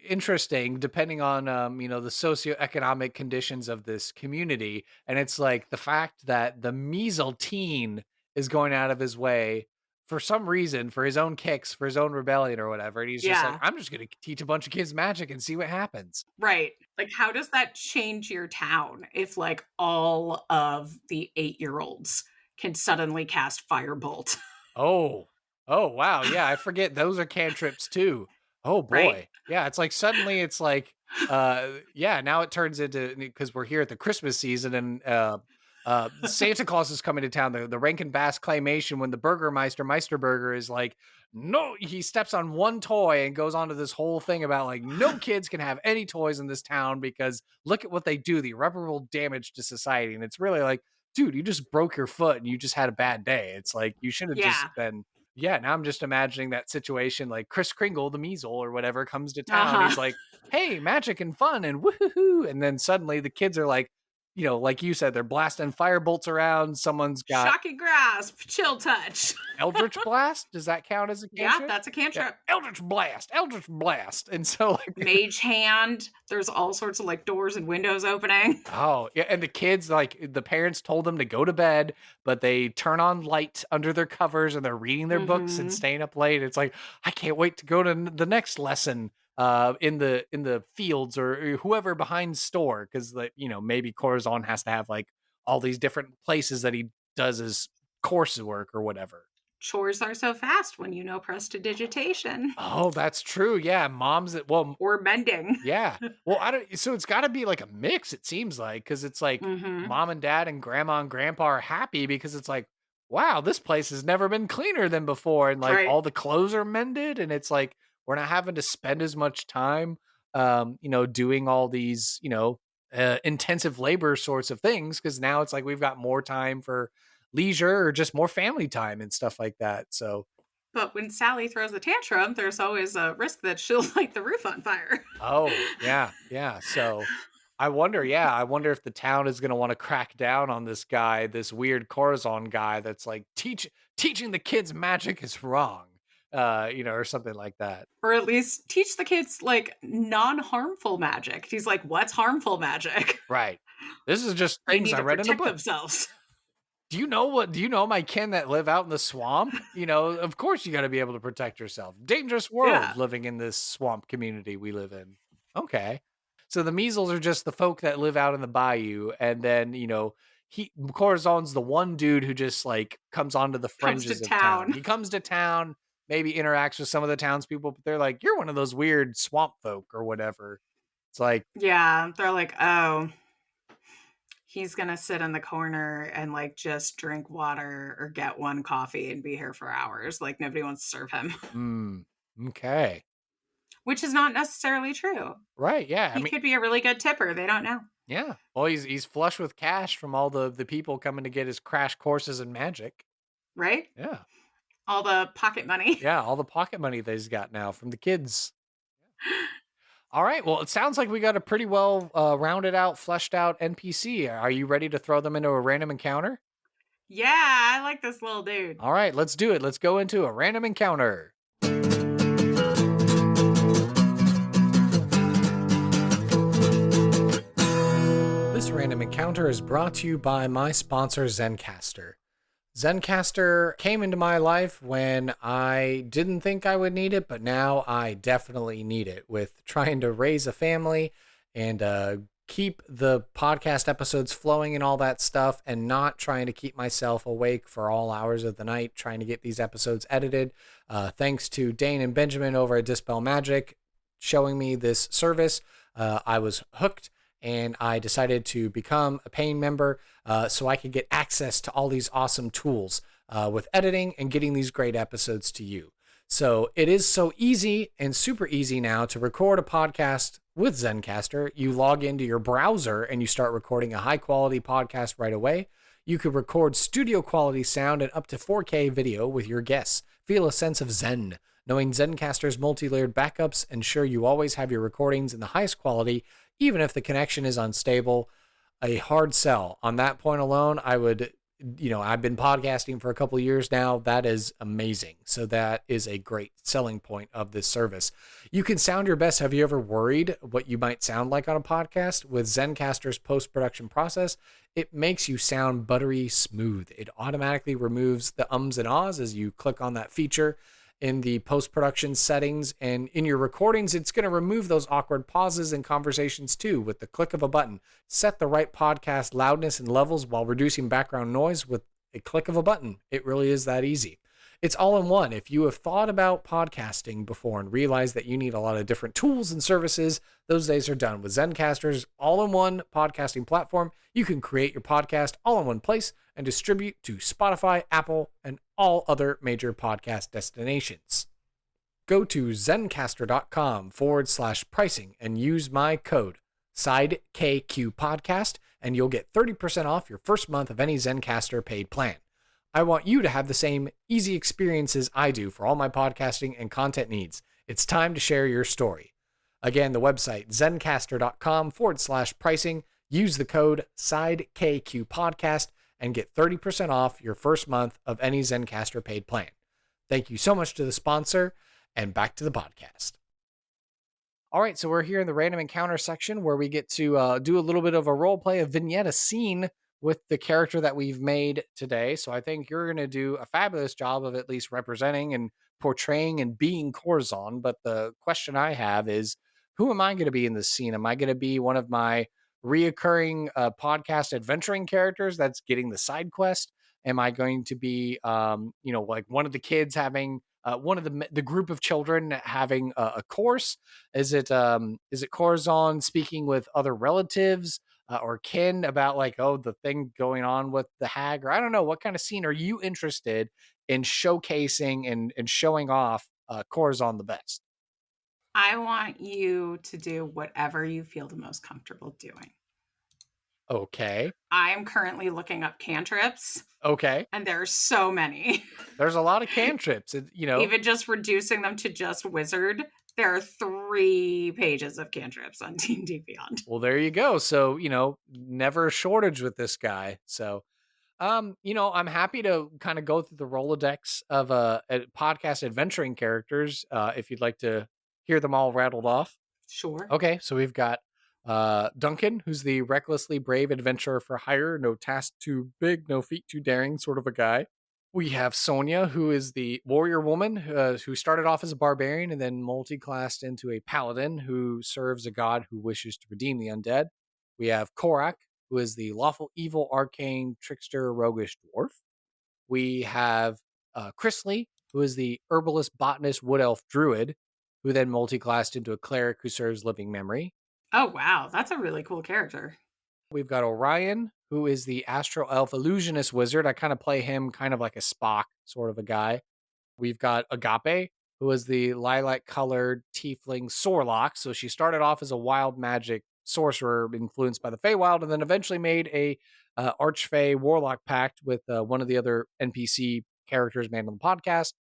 interesting, depending on the socioeconomic conditions of this community, and it's like the fact that the measle teen is going out of his way for some reason, for his own kicks, for his own rebellion or whatever, and he's just like, Yeah. I'm just going to teach a bunch of kids magic and see what happens. Right. Like, how does that change your town if, like, all of the 8-year-olds can suddenly cast Firebolt? Oh. Oh, wow. Yeah, I forget those are cantrips too. Oh Right? boy. Yeah, it's like suddenly it's like now it turns into, because we're here at the Christmas season, and Santa Claus is coming to town, the Rankin Bass claymation, when the Burgermeister Meisterburger is like, no, he steps on one toy and goes on to this whole thing about like no kids can have any toys in this town because look at what they do, the irreparable damage to society. And it's really like, dude, you just broke your foot and you just had a bad day. It's like you should have just Yeah. been Yeah, now I'm just imagining that situation, like Kris Kringle, the meazel or whatever, comes to town. Uh-huh. He's like, "Hey, magic and fun and woohoo!" And then suddenly the kids are like, like you said, they're blasting fire bolts around. Someone's got Shocking grasp, chill touch. Eldritch Blast. Does that count as a Yeah, cantrip? that's a Yeah, cantrip. Eldritch Blast, Eldritch Blast. And so, like, Mage hand. There's all sorts of like doors and windows opening. oh, yeah, and the kids, like, the parents told them to go to bed, but they turn on light under their covers and they're reading their books and Mm-hmm. staying up late. It's like, I can't wait to go to the next lesson in the fields or whoever behind store, because, like, maybe Corazon has to have like all these different places that he does his coursework or whatever. Chores are so fast when you know prestidigitation Oh, that's true. Yeah, well, or mending. yeah. Well, I don't. So it's got to be like a mix. It seems like, because it's like Mm-hmm. mom and dad and grandma and grandpa are happy because it's like, wow, this place has never been cleaner than before, and like Right. all the clothes are mended, and it's like we're not having to spend as much time, doing all these, intensive labor sorts of things, because now it's like we've got more time for leisure or just more family time and stuff like that. So But when Sally throws a tantrum, there's always a risk that she'll light the roof on fire. oh, yeah, yeah. So I wonder if the town is going to want to crack down on this guy, this weird Corazon guy that's like teaching the kids magic is wrong. Or something like that. Or at least teach the kids like non-harmful magic. He's like, what's harmful magic? Right. This is just They things need I to read in a protect book. themselves. Do you know my kin that live out in the swamp? Of course you got to be able to protect yourself. Dangerous Yeah. world living in this swamp community we live in. Okay. So the measles are just the folk that live out in the bayou, and then, Corazon's the one dude who just like comes onto the Comes to fringes of town. town. He comes to town, maybe interacts with some of the townspeople, but they're like, "You're one of those weird swamp folk or whatever." It's like, Yeah. They're like, oh, he's going to sit in the corner and like just drink water or get one coffee and be here for hours. Like nobody wants to serve him, okay. which is not necessarily true. Right, yeah. I He mean, could be a really good tipper. They don't know. yeah. Well, he's flush with cash from all the people coming to get his crash courses in magic. Right? Yeah. All the pocket money. Yeah, all the pocket money that he's got now from the kids. All right. Well, it sounds like we got a pretty well rounded out, fleshed out NPC. Are you ready to throw them into a random encounter? Yeah, I like this little dude. All right, let's do it. Let's go into a random encounter. This random encounter is brought to you by my sponsor, Zencastr. Zencastr came into my life when I didn't think I would need it, but now I definitely need it with trying to raise a family and keep the podcast episodes flowing and all that stuff, and not trying to keep myself awake for all hours of the night trying to get these episodes edited. Thanks to Dane and Benjamin over at Dispel Magic showing me this service. I was hooked, and I decided to become a paying member so I could get access to all these awesome tools with editing and getting these great episodes to you. So it is so easy and super easy now to record a podcast with Zencastr. You log into your browser and you start recording a high quality podcast right away. You could record studio quality sound and up to 4K video with your guests. Feel a sense of zen. Knowing Zencastr's multi-layered backups ensure you always have your recordings in the highest quality, even if the connection is unstable. A hard sell. On that point alone, I've been podcasting for a couple of years now. That is amazing. So that is a great selling point of this service. You can sound your best. Have you ever worried what you might sound like on a podcast? With Zencastr's post-production process, it makes you sound buttery smooth. It automatically removes the ums and ahs as you click on that feature in the post-production settings, and in your recordings, it's going to remove those awkward pauses and conversations too with the click of a button. Set the right podcast loudness and levels while reducing background noise with a click of a button. It really is that easy. It's all in one. If you have thought about podcasting before and realized that you need a lot of different tools and services, those days are done. With Zencastr's all-in-one podcasting platform, you can create your podcast all in one place and distribute to Spotify, Apple, and all other major podcast destinations. Go to zencastr.com/pricing and use my code SIDEKQPodcast, and you'll get 30% off your first month of any Zencastr paid plan. I want you to have the same easy experiences I do for all my podcasting and content needs. It's time to share your story. Again, the website, zencastr.com/pricing. Use the code SIDEKQPodcast and get 30% off your first month of any Zencastr paid plan. Thank you so much to the sponsor, and back to the podcast. All right, so we're here in the random encounter section where we get to do a little bit of a role play, a vignette, a scene with the character that we've made today. So I think you're going to do a fabulous job of at least representing and portraying and being Corazon. But the question I have is, who am I going to be in this scene? Am I going to be one of my reoccurring podcast adventuring characters that's getting the side quest? Am I going to be, like one of the kids having one of the group of children having a course? Is it Corazon speaking with other relatives or kin about like, oh, the thing going on with the hag? Or I don't know, what kind of scene are you interested in showcasing and showing off Corazon the best? I want you to do whatever you feel the most comfortable doing. Okay. I am currently looking up cantrips. Okay. And there are so many. There's a lot of cantrips, Even just reducing them to just wizard, there are 3 pages of cantrips on D&D Beyond. Well, there you go. So, never a shortage with this guy. So, I'm happy to kind of go through the Rolodex of podcast adventuring characters if you'd like to hear them all rattled off. Sure. Okay, so we've got Duncan, who's the recklessly brave adventurer for hire, no task too big, no feat too daring sort of a guy. We have Sonia, who is the warrior woman who started off as a barbarian and then multi-classed into a paladin who serves a god who wishes to redeem the undead. We have Korak, who is the lawful evil arcane trickster roguish dwarf. We have Chrisley, who is the herbalist botanist wood elf druid, who then multi-classed into a cleric who serves living memory. Oh, wow. That's a really cool character. We've got Orion, who is the astral elf illusionist wizard. I kind of play him kind of like a Spock sort of a guy. We've got Agape, who is the lilac-colored tiefling Sorlock. So she started off as a wild magic sorcerer influenced by the Feywild, and then eventually made a Archfey Warlock pact with one of the other NPC characters made on the podcast.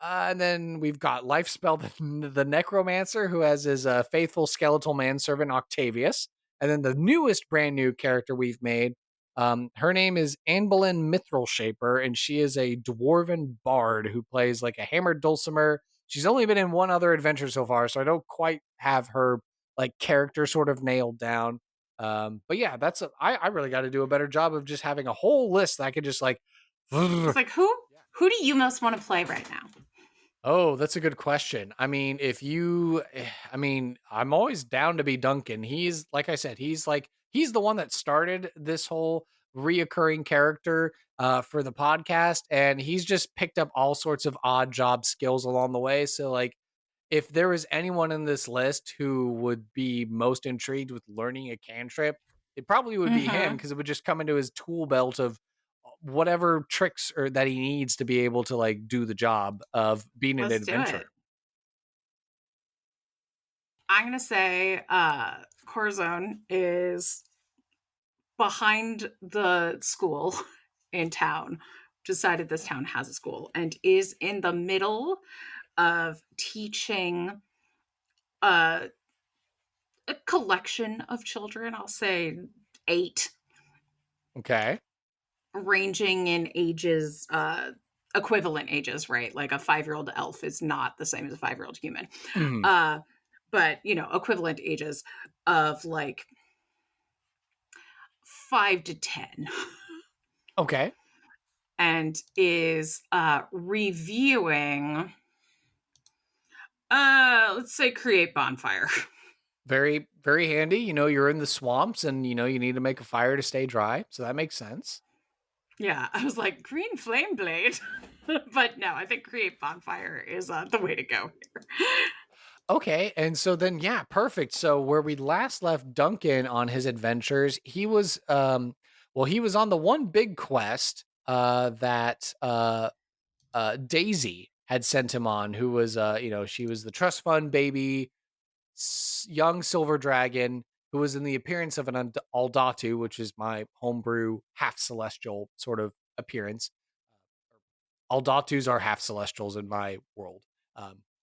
And then we've got Lifespell, the Necromancer, who has his faithful skeletal manservant Octavius. And then the newest brand new character we've made, her name is Anne-Boleyn Mithril Shaper, and she is a dwarven bard who plays like a hammered dulcimer. She's only been in one other adventure so far, so I don't quite have her like character sort of nailed down. But yeah, I really got to do a better job of just having a whole list that I could just like. It's like, who do you most want to play right now? Oh, that's a good question. I mean, I'm always down to be Duncan. He's, like I said, he's the one that started this whole reoccurring character for the podcast. And he's just picked up all sorts of odd job skills along the way. So like, if there was anyone in this list who would be most intrigued with learning a cantrip, it probably would be him, because it would just come into his tool belt of whatever tricks or that he needs to be able to like do the job of being an adventurer. I'm going to say Corazon is behind the school in town. Decided this town has a school and is in the middle of teaching a collection of children. I'll say 8. Okay. Ranging in ages, equivalent ages, right? Like a 5-year-old elf is not the same as a 5-year-old human. Mm. But, equivalent ages of like 5 to 10. Okay. And is reviewing, let's say, create bonfire. Very, very handy. You're in the swamps and, you need to make a fire to stay dry. So that makes sense. Yeah, I was like, green flame blade. But no, I think create bonfire is the way to go here. Okay, and so then, yeah, perfect. So where we last left Duncan on his adventures, he was, he was on the one big quest that Daisy had sent him on, who was, she was the trust fund baby, young silver dragon, who was in the appearance of an Aldatu, which is my homebrew half celestial sort of appearance. Aldatus are half celestials in my world.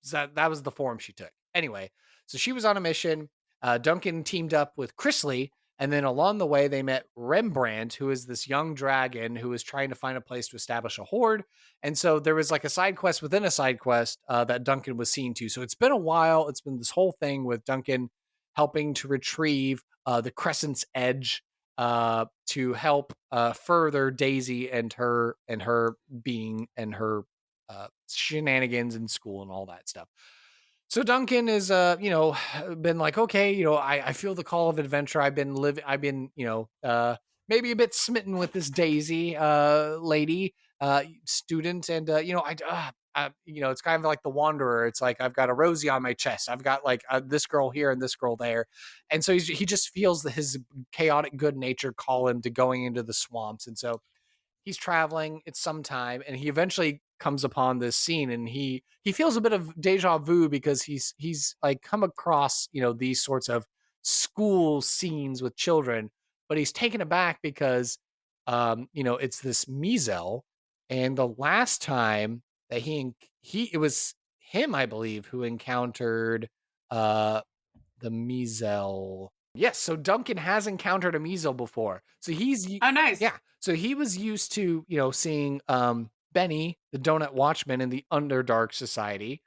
So that was the form she took. Anyway, so she was on a mission. Duncan teamed up with Chrisley, and then along the way, they met Rembrandt, who is this young dragon who is trying to find a place to establish a horde. And so there was like a side quest within a side quest that Duncan was seen to. So it's been a while. It's been this whole thing with Duncan helping to retrieve the Crescent's Edge to help further Daisy and her being and her shenanigans in school and all that stuff. So Duncan is, been like, okay, I feel the call of adventure. I've been, maybe a bit smitten with this Daisy lady student, and it's kind of like the Wanderer. It's like I've got a Rosie on my chest. I've got like this girl here and this girl there, and so he just feels that his chaotic good nature call him to going into the swamps, and so he's traveling. It's sometime, and he eventually comes upon this scene, and he feels a bit of deja vu because he's like come across these sorts of school scenes with children, but he's taken aback because it's this meazel, and the last time that it was him, I believe, who encountered the meazel. Yes, so Duncan has encountered a meazel before. So Oh, nice. yeah. So he was used to, seeing Benny, the Donut Watchman in the Underdark Society.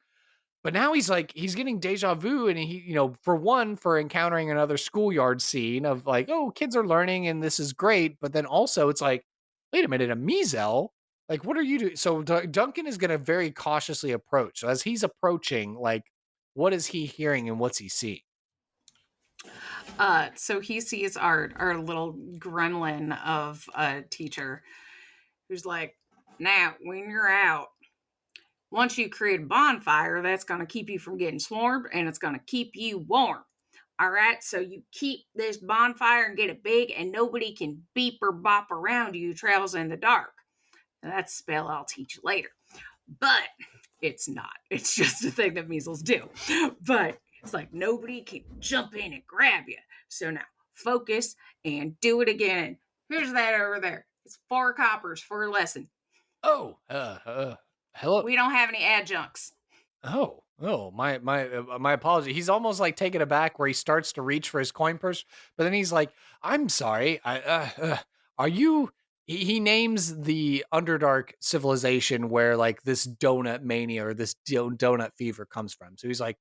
But now he's getting deja vu, and he, for encountering another schoolyard scene of like, oh, kids are learning and this is great. But then also it's like, wait a minute, a meazel? Like, what are you doing? So Duncan is going to very cautiously approach. So as he's approaching, like, what is he hearing and what's he seeing? So he sees our little gremlin of a teacher who's like, now when you're out, once you create a bonfire, that's going to keep you from getting swarmed and it's going to keep you warm. All right, so you keep this bonfire and get it big, and nobody can beep or bop around you who travels in the dark. Now, that's a spell I'll teach you later. But it's not. It's just a thing that measles do. But it's like nobody can jump in and grab you. So now focus and do it again. Here's that over there. It's 4 coppers for a lesson. Oh, hello. We don't have any adjuncts. Oh, my apology. He's almost like taken aback where he starts to reach for his coin purse, but then he's like, "I'm sorry. Are you?" He names the Underdark civilization where like this donut mania or this donut fever comes from. So he's like,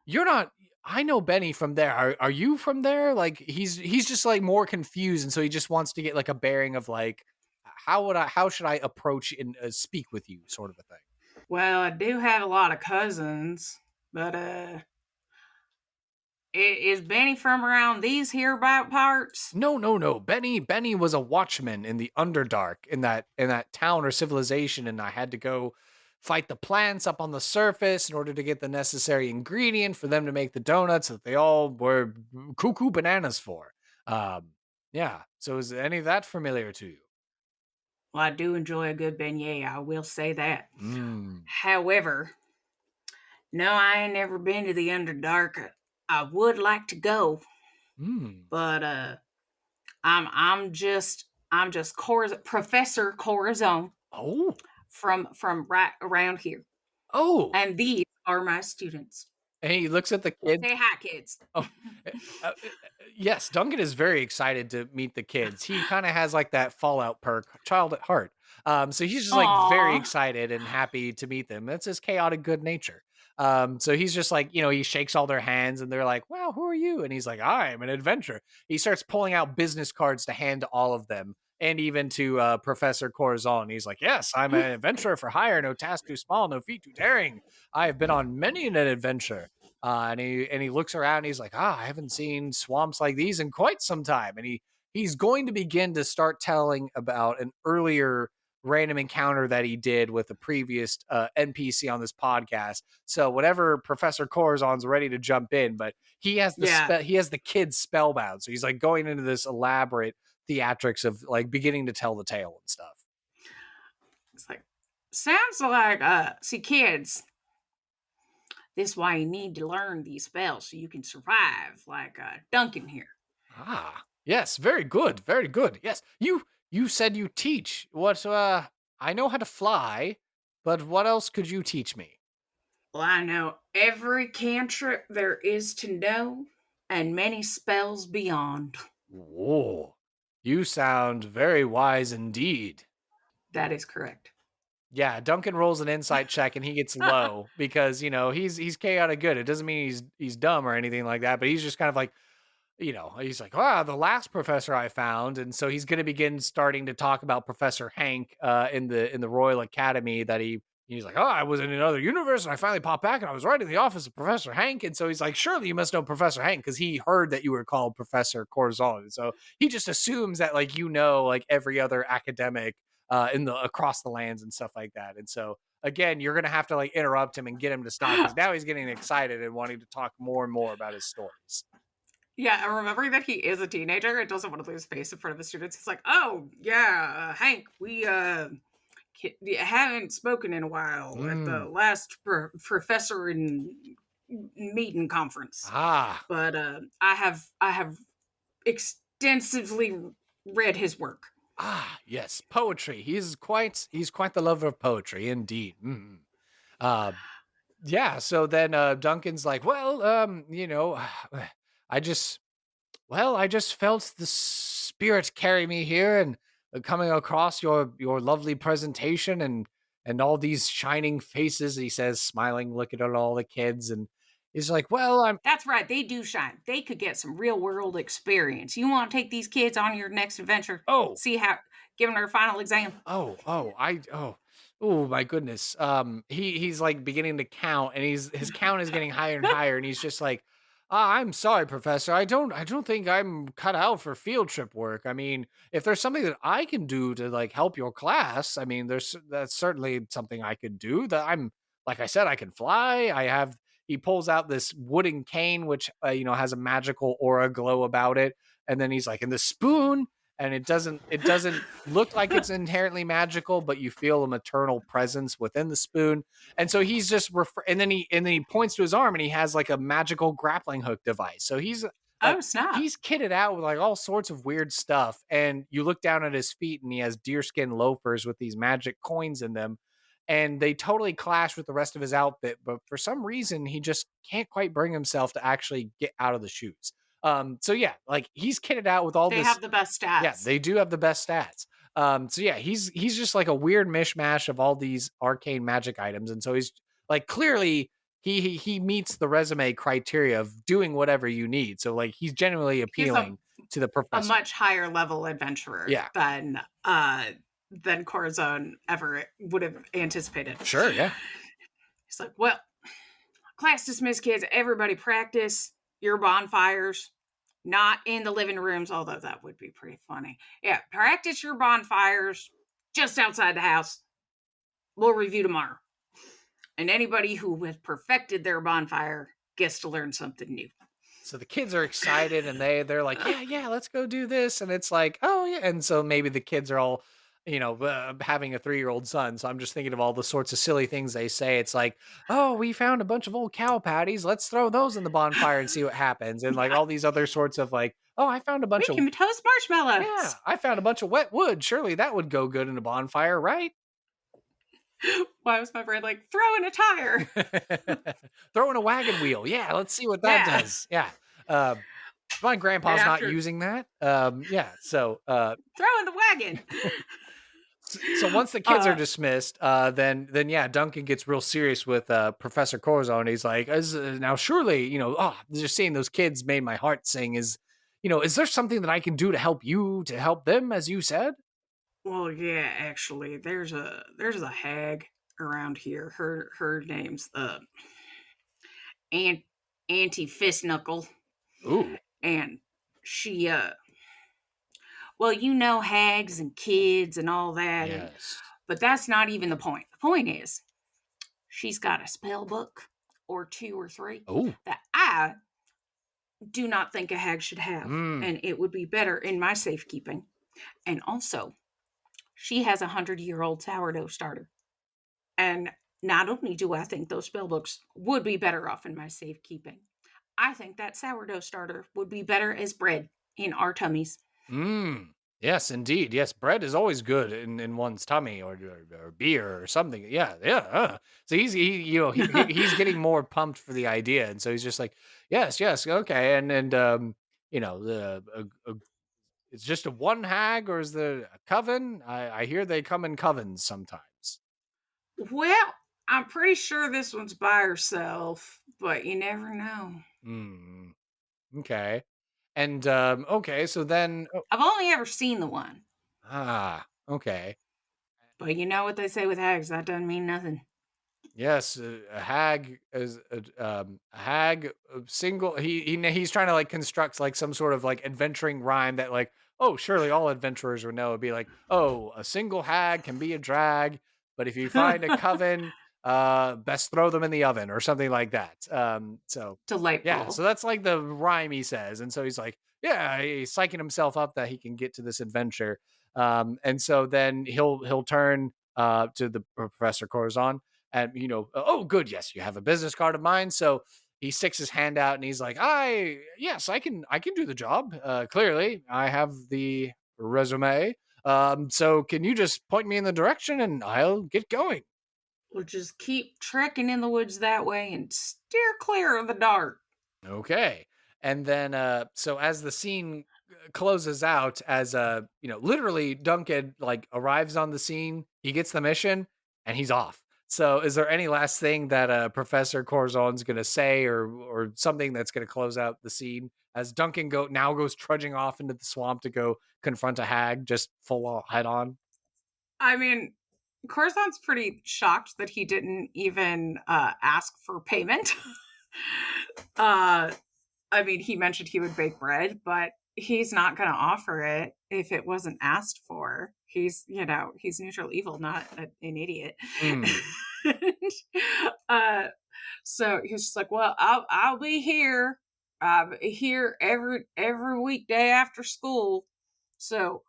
"You're not." I know Benny from there. Are you from there? Like he's just like more confused, and so he just wants to get like a bearing of like, how should I approach and speak with you, sort of a thing. Well, I do have a lot of cousins, but is Benny from around these hereabout parts? No. Benny was a watchman in the Underdark in that town or civilization, and I had to go fight the plants up on the surface in order to get the necessary ingredient for them to make the donuts that they all were cuckoo bananas for. Yeah. So is any of that familiar to you? Well, I do enjoy a good beignet, I will say that. Mm. However, no, I ain't never been to the Underdark. I would like to go, but I'm just Professor Corazon. Oh. From right around here. Oh. And these are my students. And he looks at the kids. Say hi, kids. Oh, yes, Duncan is very excited to meet the kids. He kind of has like that Fallout perk, child at heart. So he's just like very excited and happy to meet them. That's his chaotic good nature. So he's just like, he shakes all their hands and they're like, wow, who are you? And he's like, I'm an adventurer. He starts pulling out business cards to hand to all of them and even to Professor Corazon. He's like, yes, I'm an adventurer for hire. No task too small, no feat too daring. I have been on many an adventure. And he looks around and he's like, I haven't seen swamps like these in quite some time. And he's going to begin to start telling about an earlier random encounter that he did with a previous NPC on this podcast. So whenever Professor Corazon's ready to jump in, but he has the kids spellbound. So he's like going into this elaborate theatrics of like beginning to tell the tale and stuff. It's like, sounds like, see, kids, this is why you need to learn these spells so you can survive, like Duncan here. Ah, yes, very good, very good. Yes, you said you teach. What I know how to fly, but what else could you teach me? Well, I know every cantrip there is to know, and many spells beyond. Whoa. You sound very wise indeed. That is correct. Yeah, Duncan rolls an insight check and he gets low because, he's chaotic good. It doesn't mean he's dumb or anything like that, but he's just kind of like, he's like, the last professor I found, and so he's going to begin starting to talk about Professor Hank in the Royal Academy that he's like, I was in another universe and I finally popped back and I was right in the office of Professor Hank, and so he's like, surely you must know Professor Hank because he heard that you were called Professor Corazon, and so he just assumes that like like every other academic in the across the lands and stuff like that, and so. Again, you're gonna have to like interrupt him and get him to stop because now he's getting excited and wanting to talk more and more about his stories. Yeah, and remembering that he is a teenager and doesn't want to lose face in front of the students, he's like, "Oh yeah, Hank, we haven't spoken in a while at the last professor in meeting conference, Ah, but I have extensively read his work." yes, poetry. He's quite the lover of poetry, indeed. Uh, yeah. So then Duncan's like, well, I just, I just felt the spirit carry me here, and coming across your lovely presentation and all these shining faces. He says, smiling, looking at all the kids, and he's like, well, I'm. That's right, they do shine. They could get some real world experience. You want to take these kids on your next adventure? Oh, See how giving her a final exam. oh my goodness. He's like beginning to count and his count is getting higher and higher and he's just like, I'm sorry, Professor. I don't think I'm cut out for field trip work. I mean, if there's something that I can do to like help your class, I mean, that's certainly something I could do. That I'm like I said, I can fly. He pulls out this wooden cane which has a magical aura glow about it, and then he's like, and the spoon, and it doesn't look like it's inherently magical, but you feel a maternal presence within the spoon. And so he's just and then he points to his arm and he has like a magical grappling hook device. So he's like Oh snap! he's kitted out with like all sorts of weird stuff, and you look down at his feet and he has deerskin loafers with these magic coins in them, and they totally clash with the rest of his outfit, but for some reason he just can't quite bring himself to actually get out of the shoes. So yeah, like he's kitted out with all They this. have the best Yeah, stats. they do have the best stats. So yeah, he's just like a weird mishmash of all these arcane magic items, and so he's like clearly he meets the resume criteria of doing whatever you need. So like he's genuinely He's appealing to the a professor. much higher level adventurer Yeah, than Corazon ever would have anticipated. sure, yeah. He's like, well, class dismissed, kids. Everybody practice your bonfires. Not in the living rooms, although that would be pretty funny. Yeah, practice your bonfires just outside the house. We'll review tomorrow. And anybody who has perfected their bonfire gets to learn something new. So the kids are excited and they're like, yeah, let's go do this. And it's like, oh yeah. And so maybe the kids are all, having a 3-year-old son. So I'm just thinking of all the sorts of silly things they say. It's like, oh, we found a bunch of old cow patties. Let's throw those in the bonfire and see what happens. And like all these other sorts of like, oh, I found a We bunch of, can toast yeah, marshmallows. I found a bunch of wet wood. Surely that would go good in a bonfire, right? Why was my brain like, throw in a tire? Throw in a wagon wheel. Yeah, let's see what that Yeah. does. Yeah. Uh, my grandpa's not After using that. Yeah. So throw in the wagon. so once the kids are dismissed, then yeah, Duncan gets real serious with Professor Corazon. He's like, now surely, just seeing those kids made my heart sing. Is there something that I can do to help you, to help them, as you said? Well, yeah, actually, there's a hag around here. Her name's Aunt Auntie Fist Knuckle, Ooh, and she well, you know, hags and kids and all that, and yes. but that's not even the point. The point is she's got a spell book or two or three Oh, that I do not think a hag should have, mm. and it would be better in my safekeeping. And also, she has 100-year-old sourdough starter. And not only do I think those spell books would be better off in my safekeeping, I think that sourdough starter would be better as bread in our tummies. Mm. Yes, indeed. Yes, bread is always good in one's tummy, or beer or something. Yeah, yeah. So he's getting more pumped for the idea, and so he's just like, yes, yes, okay, and the it's just a one hag, or is there a coven? I hear they come in covens sometimes. Well, I'm pretty sure this one's by herself, but you never know. Hmm. Okay. And okay, so then I've only ever seen the one, okay. but you know what they say with hags, that doesn't mean nothing. Yes, a hag is a hag, single. He's trying to like construct like some sort of like adventuring rhyme that like, oh, surely all adventurers would know. It'd be like, oh, a single hag can be a drag, but if you find a coven, best throw them in the oven or something like that. So yeah, so Delightful. that's like the rhyme he says, and so he's like, yeah, he's psyching himself up that he can get to this adventure. And so then he'll turn to the Professor Corazon and oh good, yes, you have a business card of mine. So he sticks his hand out and he's like, yes, I can do the job. Clearly I have the resume. So can you just point me in the direction and I'll get going? We'll just keep trekking in the woods that way and steer clear of the dark. Okay. And then so as the scene closes out, as literally Duncan like arrives on the scene, he gets the mission and he's off. So is there any last thing that Professor Corazon's going to say, or something that's going to close out the scene as Duncan goes trudging off into the swamp to go confront a hag just head on? I mean, Corazon's pretty shocked that he didn't even ask for payment. uh, I mean, he mentioned he would bake bread, but he's not going to offer it if it wasn't asked for. He's neutral evil, not an idiot. Hmm. uh, so he's just like, well, I'll be here. Here every weekday after school. So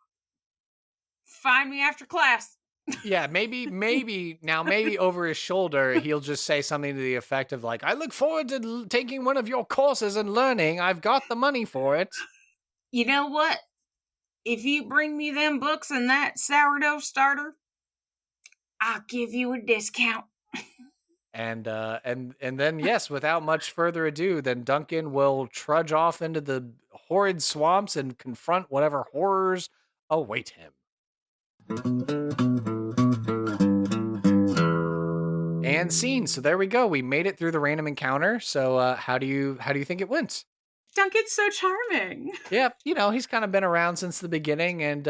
find me after class. Yeah, maybe over his shoulder, he'll just say something to the effect of like, I look forward to taking one of your courses and learning. I've got the money for it. You know what? If you bring me them books and that sourdough starter, I'll give you a discount. And then yes, without much further ado, then Duncan will trudge off into the horrid swamps and confront whatever horrors await him. And scene. So there we go. We made it through the random encounter. So how do you think it went? Duncan's so charming. Yeah, he's kind of been around since the beginning, and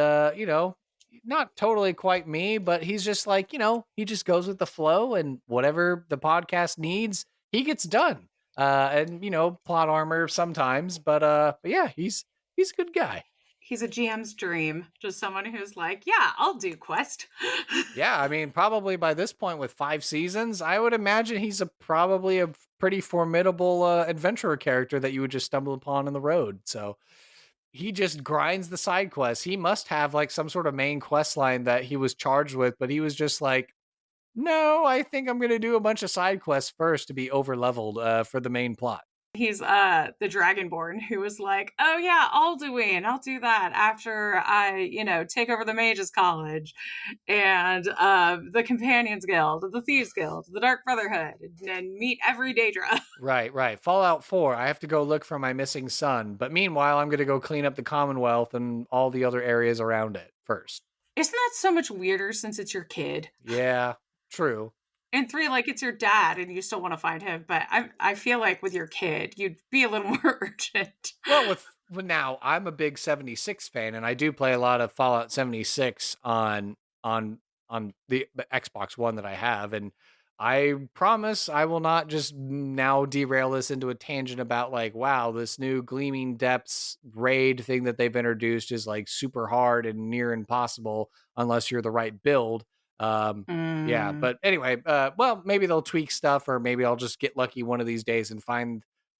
not totally quite me, but he's just like, he just goes with the flow, and whatever the podcast needs, he gets done. And plot armor sometimes, but yeah, he's a good guy. He's a GM's dream. Just someone who's like, yeah, I'll do quest. Yeah, I mean, probably by this point with 5 seasons, I would imagine he's probably a pretty formidable adventurer character that you would just stumble upon in the road. So he just grinds the side quests. He must have like some sort of main quest line that he was charged with, but he was just like, no, I think I'm going to do a bunch of side quests first to be over leveled for the main plot. He's the Dragonborn who was like, oh yeah, I'll do that after I, take over the Mages College and the Companions Guild, the Thieves Guild, the Dark Brotherhood, and meet every Daedra. Right. Fallout 4, I have to go look for my missing son, but meanwhile, I'm going to go clean up the Commonwealth and all the other areas around it first. Isn't that so much weirder since it's your kid? Yeah, true. And 3, like, it's your dad and you still want to find him, but I feel like with your kid, you'd be a little more urgent. Well, now I'm a big 76 fan, and I do play a lot of Fallout 76 on the Xbox One that I have, and I promise I will not just now derail this into a tangent about like, wow, this new Gleaming Depths raid thing that they've introduced is like super hard and near impossible unless you're the right build. Yeah, Mm. but anyway, well, maybe they'll tweak stuff, or maybe I'll just get lucky one of these days and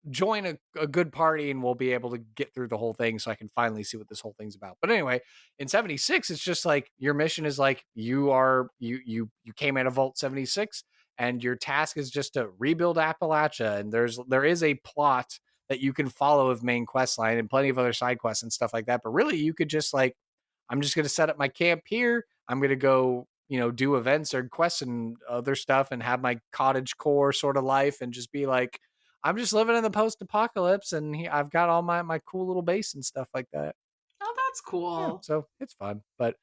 join a good party, and we'll be able to get through the whole thing so I can finally see what this whole thing's about. But anyway, in 76, it's just like your mission is like you came out of Vault 76, and your task is just to rebuild Appalachia, and there is a plot that you can follow of main quest line and plenty of other side quests and stuff like that. But really you could just like, I'm just going to set up my camp here. I'm going to go, do events or quests and other stuff and have my cottage core sort of life and just be like, I'm just living in the post-apocalypse and I've got all my cool little base and stuff like that. Oh, that's Yeah, cool. so it's fun. But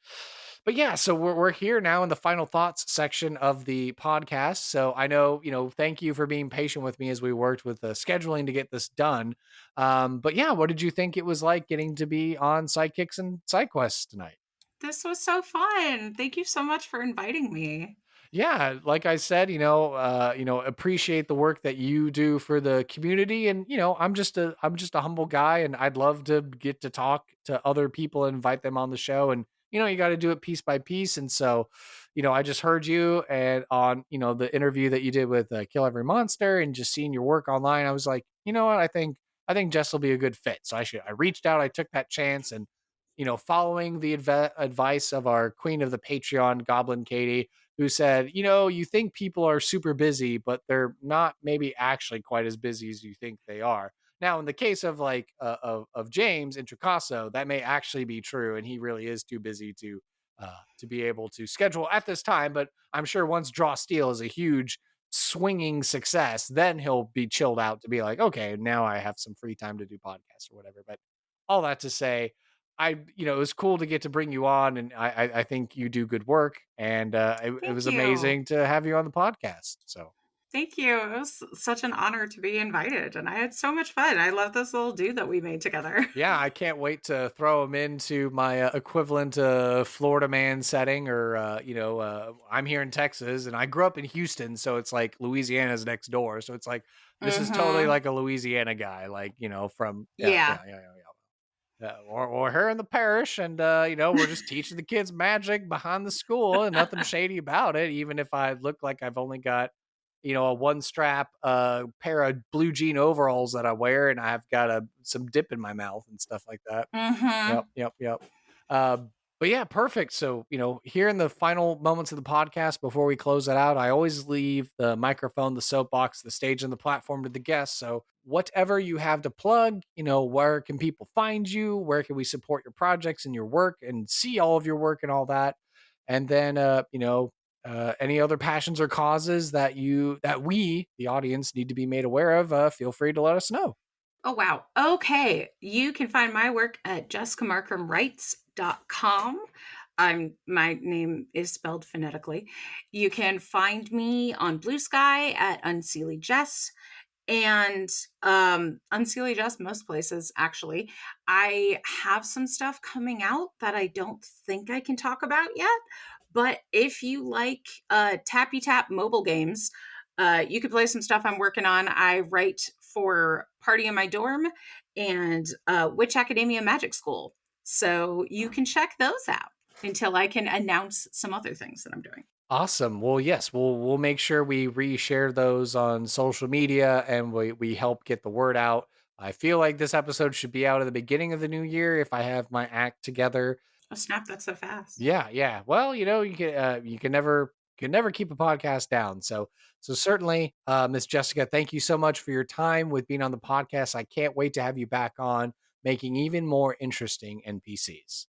yeah, so we're here now in the final thoughts section of the podcast. So I know, thank you for being patient with me as we worked with the scheduling to get this done. But yeah, what did you think it was like getting to be on Sidekicks and Side Quests tonight? This was so fun. Thank you so much for inviting me. Yeah, like I said, appreciate the work that you do for the community, and I'm just a humble guy, and I'd love to get to talk to other people and invite them on the show, and you got to do it piece by piece, and so, I just heard you and on the interview that you did with Kill Every Monster, and just seeing your work online, I was like, you know what, I think Jess will be a good fit, so I reached out, I took that chance, and following the advice of our queen of the Patreon, Goblin Katie, who said, you think people are super busy, but they're not maybe actually quite as busy as you think they are. Now, in the case of like of James Intricasso, that may actually be true, and he really is too busy to be able to schedule at this time. But I'm sure once Draw Steel is a huge swinging success, then he'll be chilled out to be like, okay, now I have some free time to do podcasts or whatever. But all that to say, it was cool to get to bring you on, and I think you do good work, and it Thank was you. amazing to have you on the podcast. So Thank you. It was such an honor to be invited, and I had so much fun. I love this little dude that we made together. yeah, I can't wait to throw him into my equivalent Florida man setting, or I'm here in Texas, and I grew up in Houston, so it's like Louisiana's next door, so it's like this is totally Mm-hmm. like a Louisiana guy, like from yeah, Yeah. yeah, yeah, yeah, yeah. Or here in the parish, and we're just teaching the kids magic behind the school, and nothing shady about it. Even if I look like I've only got, a one strap pair of blue jean overalls that I wear, and I've got some dip in my mouth and stuff like that. Mm-hmm. Yep, yep, yep. Uh, but yeah, perfect. So, here in the final moments of the podcast before we close it out, I always leave the microphone, the soapbox, the stage, and the platform to the guests. So, whatever you have to plug, where can people find you? Where can we support your projects and your work and see all of your work and all that? And then, any other passions or causes that we, the audience, need to be made aware of, feel free to let us know. Oh, wow. Okay. You can find my work at jessicamarcrumwrites.com. My name is spelled phonetically. You can find me on Blue Sky at Unseelie Jess, and Unseelie Jess most places, actually. I have some stuff coming out that I don't think I can talk about yet, but if you like tappy tap mobile games, you could play some stuff I'm working on. I write for Party in My Dorm and Witch Academia Magic School. So you can check those out until I can announce some other things that I'm doing. Awesome. Well, yes, we'll make sure we reshare those on social media, and we help get the word out. I feel like this episode should be out at the beginning of the new year if I have my act together. Oh, snap, that's so fast. Yeah, yeah. Well, you can never keep a podcast down. So certainly, Miss Jessica, thank you so much for your time with being on the podcast. I can't wait to have you back on making even more interesting NPCs.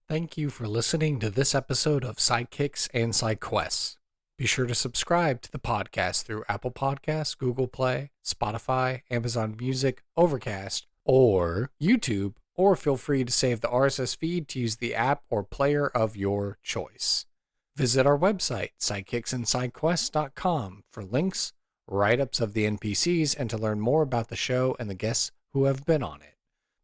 Thank you for listening to this episode of Sidekicks and Side Quests. Be sure to subscribe to the podcast through Apple Podcasts, Google Play, Spotify, Amazon Music, Overcast, or YouTube, or feel free to save the RSS feed to use the app or player of your choice. Visit our website, sidekicksandsidequests.com, for links, write-ups of the NPCs, and to learn more about the show and the guests who have been on it.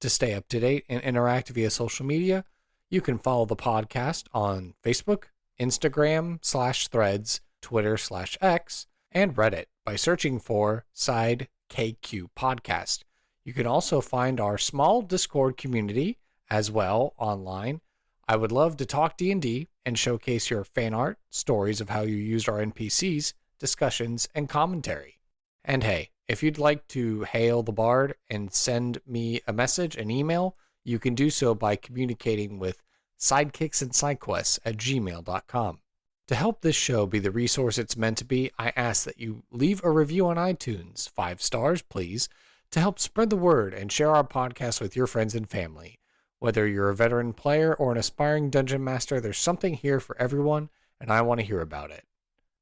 To stay up to date and interact via social media, you can follow the podcast on Facebook, Instagram/Threads, Twitter/X, and Reddit by searching for Side KQ Podcast. You can also find our small Discord community as well online. I would love to talk D&D and showcase your fan art, stories of how you used our NPCs, discussions, and commentary. And hey, if you'd like to hail the bard and send me a message, an email, you can do so by communicating with sidekicksandsidequests@gmail.com. To help this show be the resource it's meant to be, I ask that you leave a review on iTunes, 5 stars, please, to help spread the word and share our podcast with your friends and family. Whether you're a veteran player or an aspiring dungeon master, there's something here for everyone, and I want to hear about it.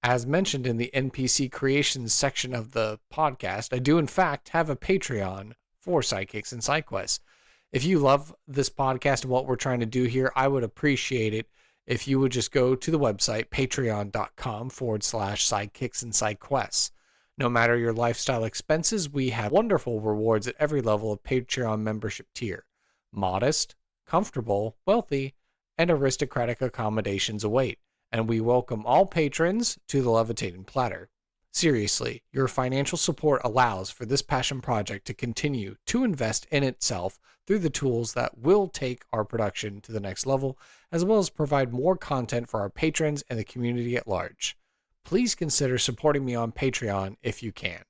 As mentioned in the NPC creations section of the podcast, I do in fact have a Patreon for Sidekicks and SideQuests. If you love this podcast and what we're trying to do here, I would appreciate it if you would just go to the website, patreon.com/sidekicks and sidequests. No matter your lifestyle expenses, we have wonderful rewards at every level of Patreon membership tier. Modest, comfortable, wealthy, and aristocratic accommodations await, and we welcome all patrons to the Levitating Platter. Seriously, your financial support allows for this passion project to continue to invest in itself through the tools that will take our production to the next level, as well as provide more content for our patrons and the community at large. Please consider supporting me on Patreon if you can.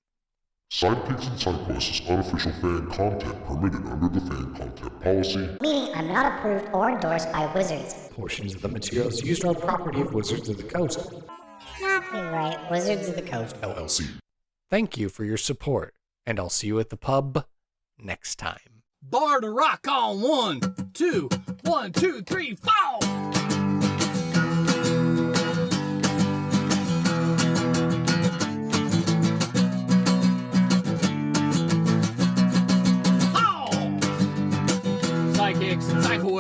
Sidekicks and SideQuests is unofficial fan content permitted under the fan content policy. Meaning I'm not approved or endorsed by Wizards. Portions of the materials used are property of Wizards of the Coast. Copyright Wizards of the Coast, LLC. Thank you for your support, and I'll see you at the pub next time. Bar to rock on 1, 2, 1, 2, 3, 4. Sidekicks and SideQuests.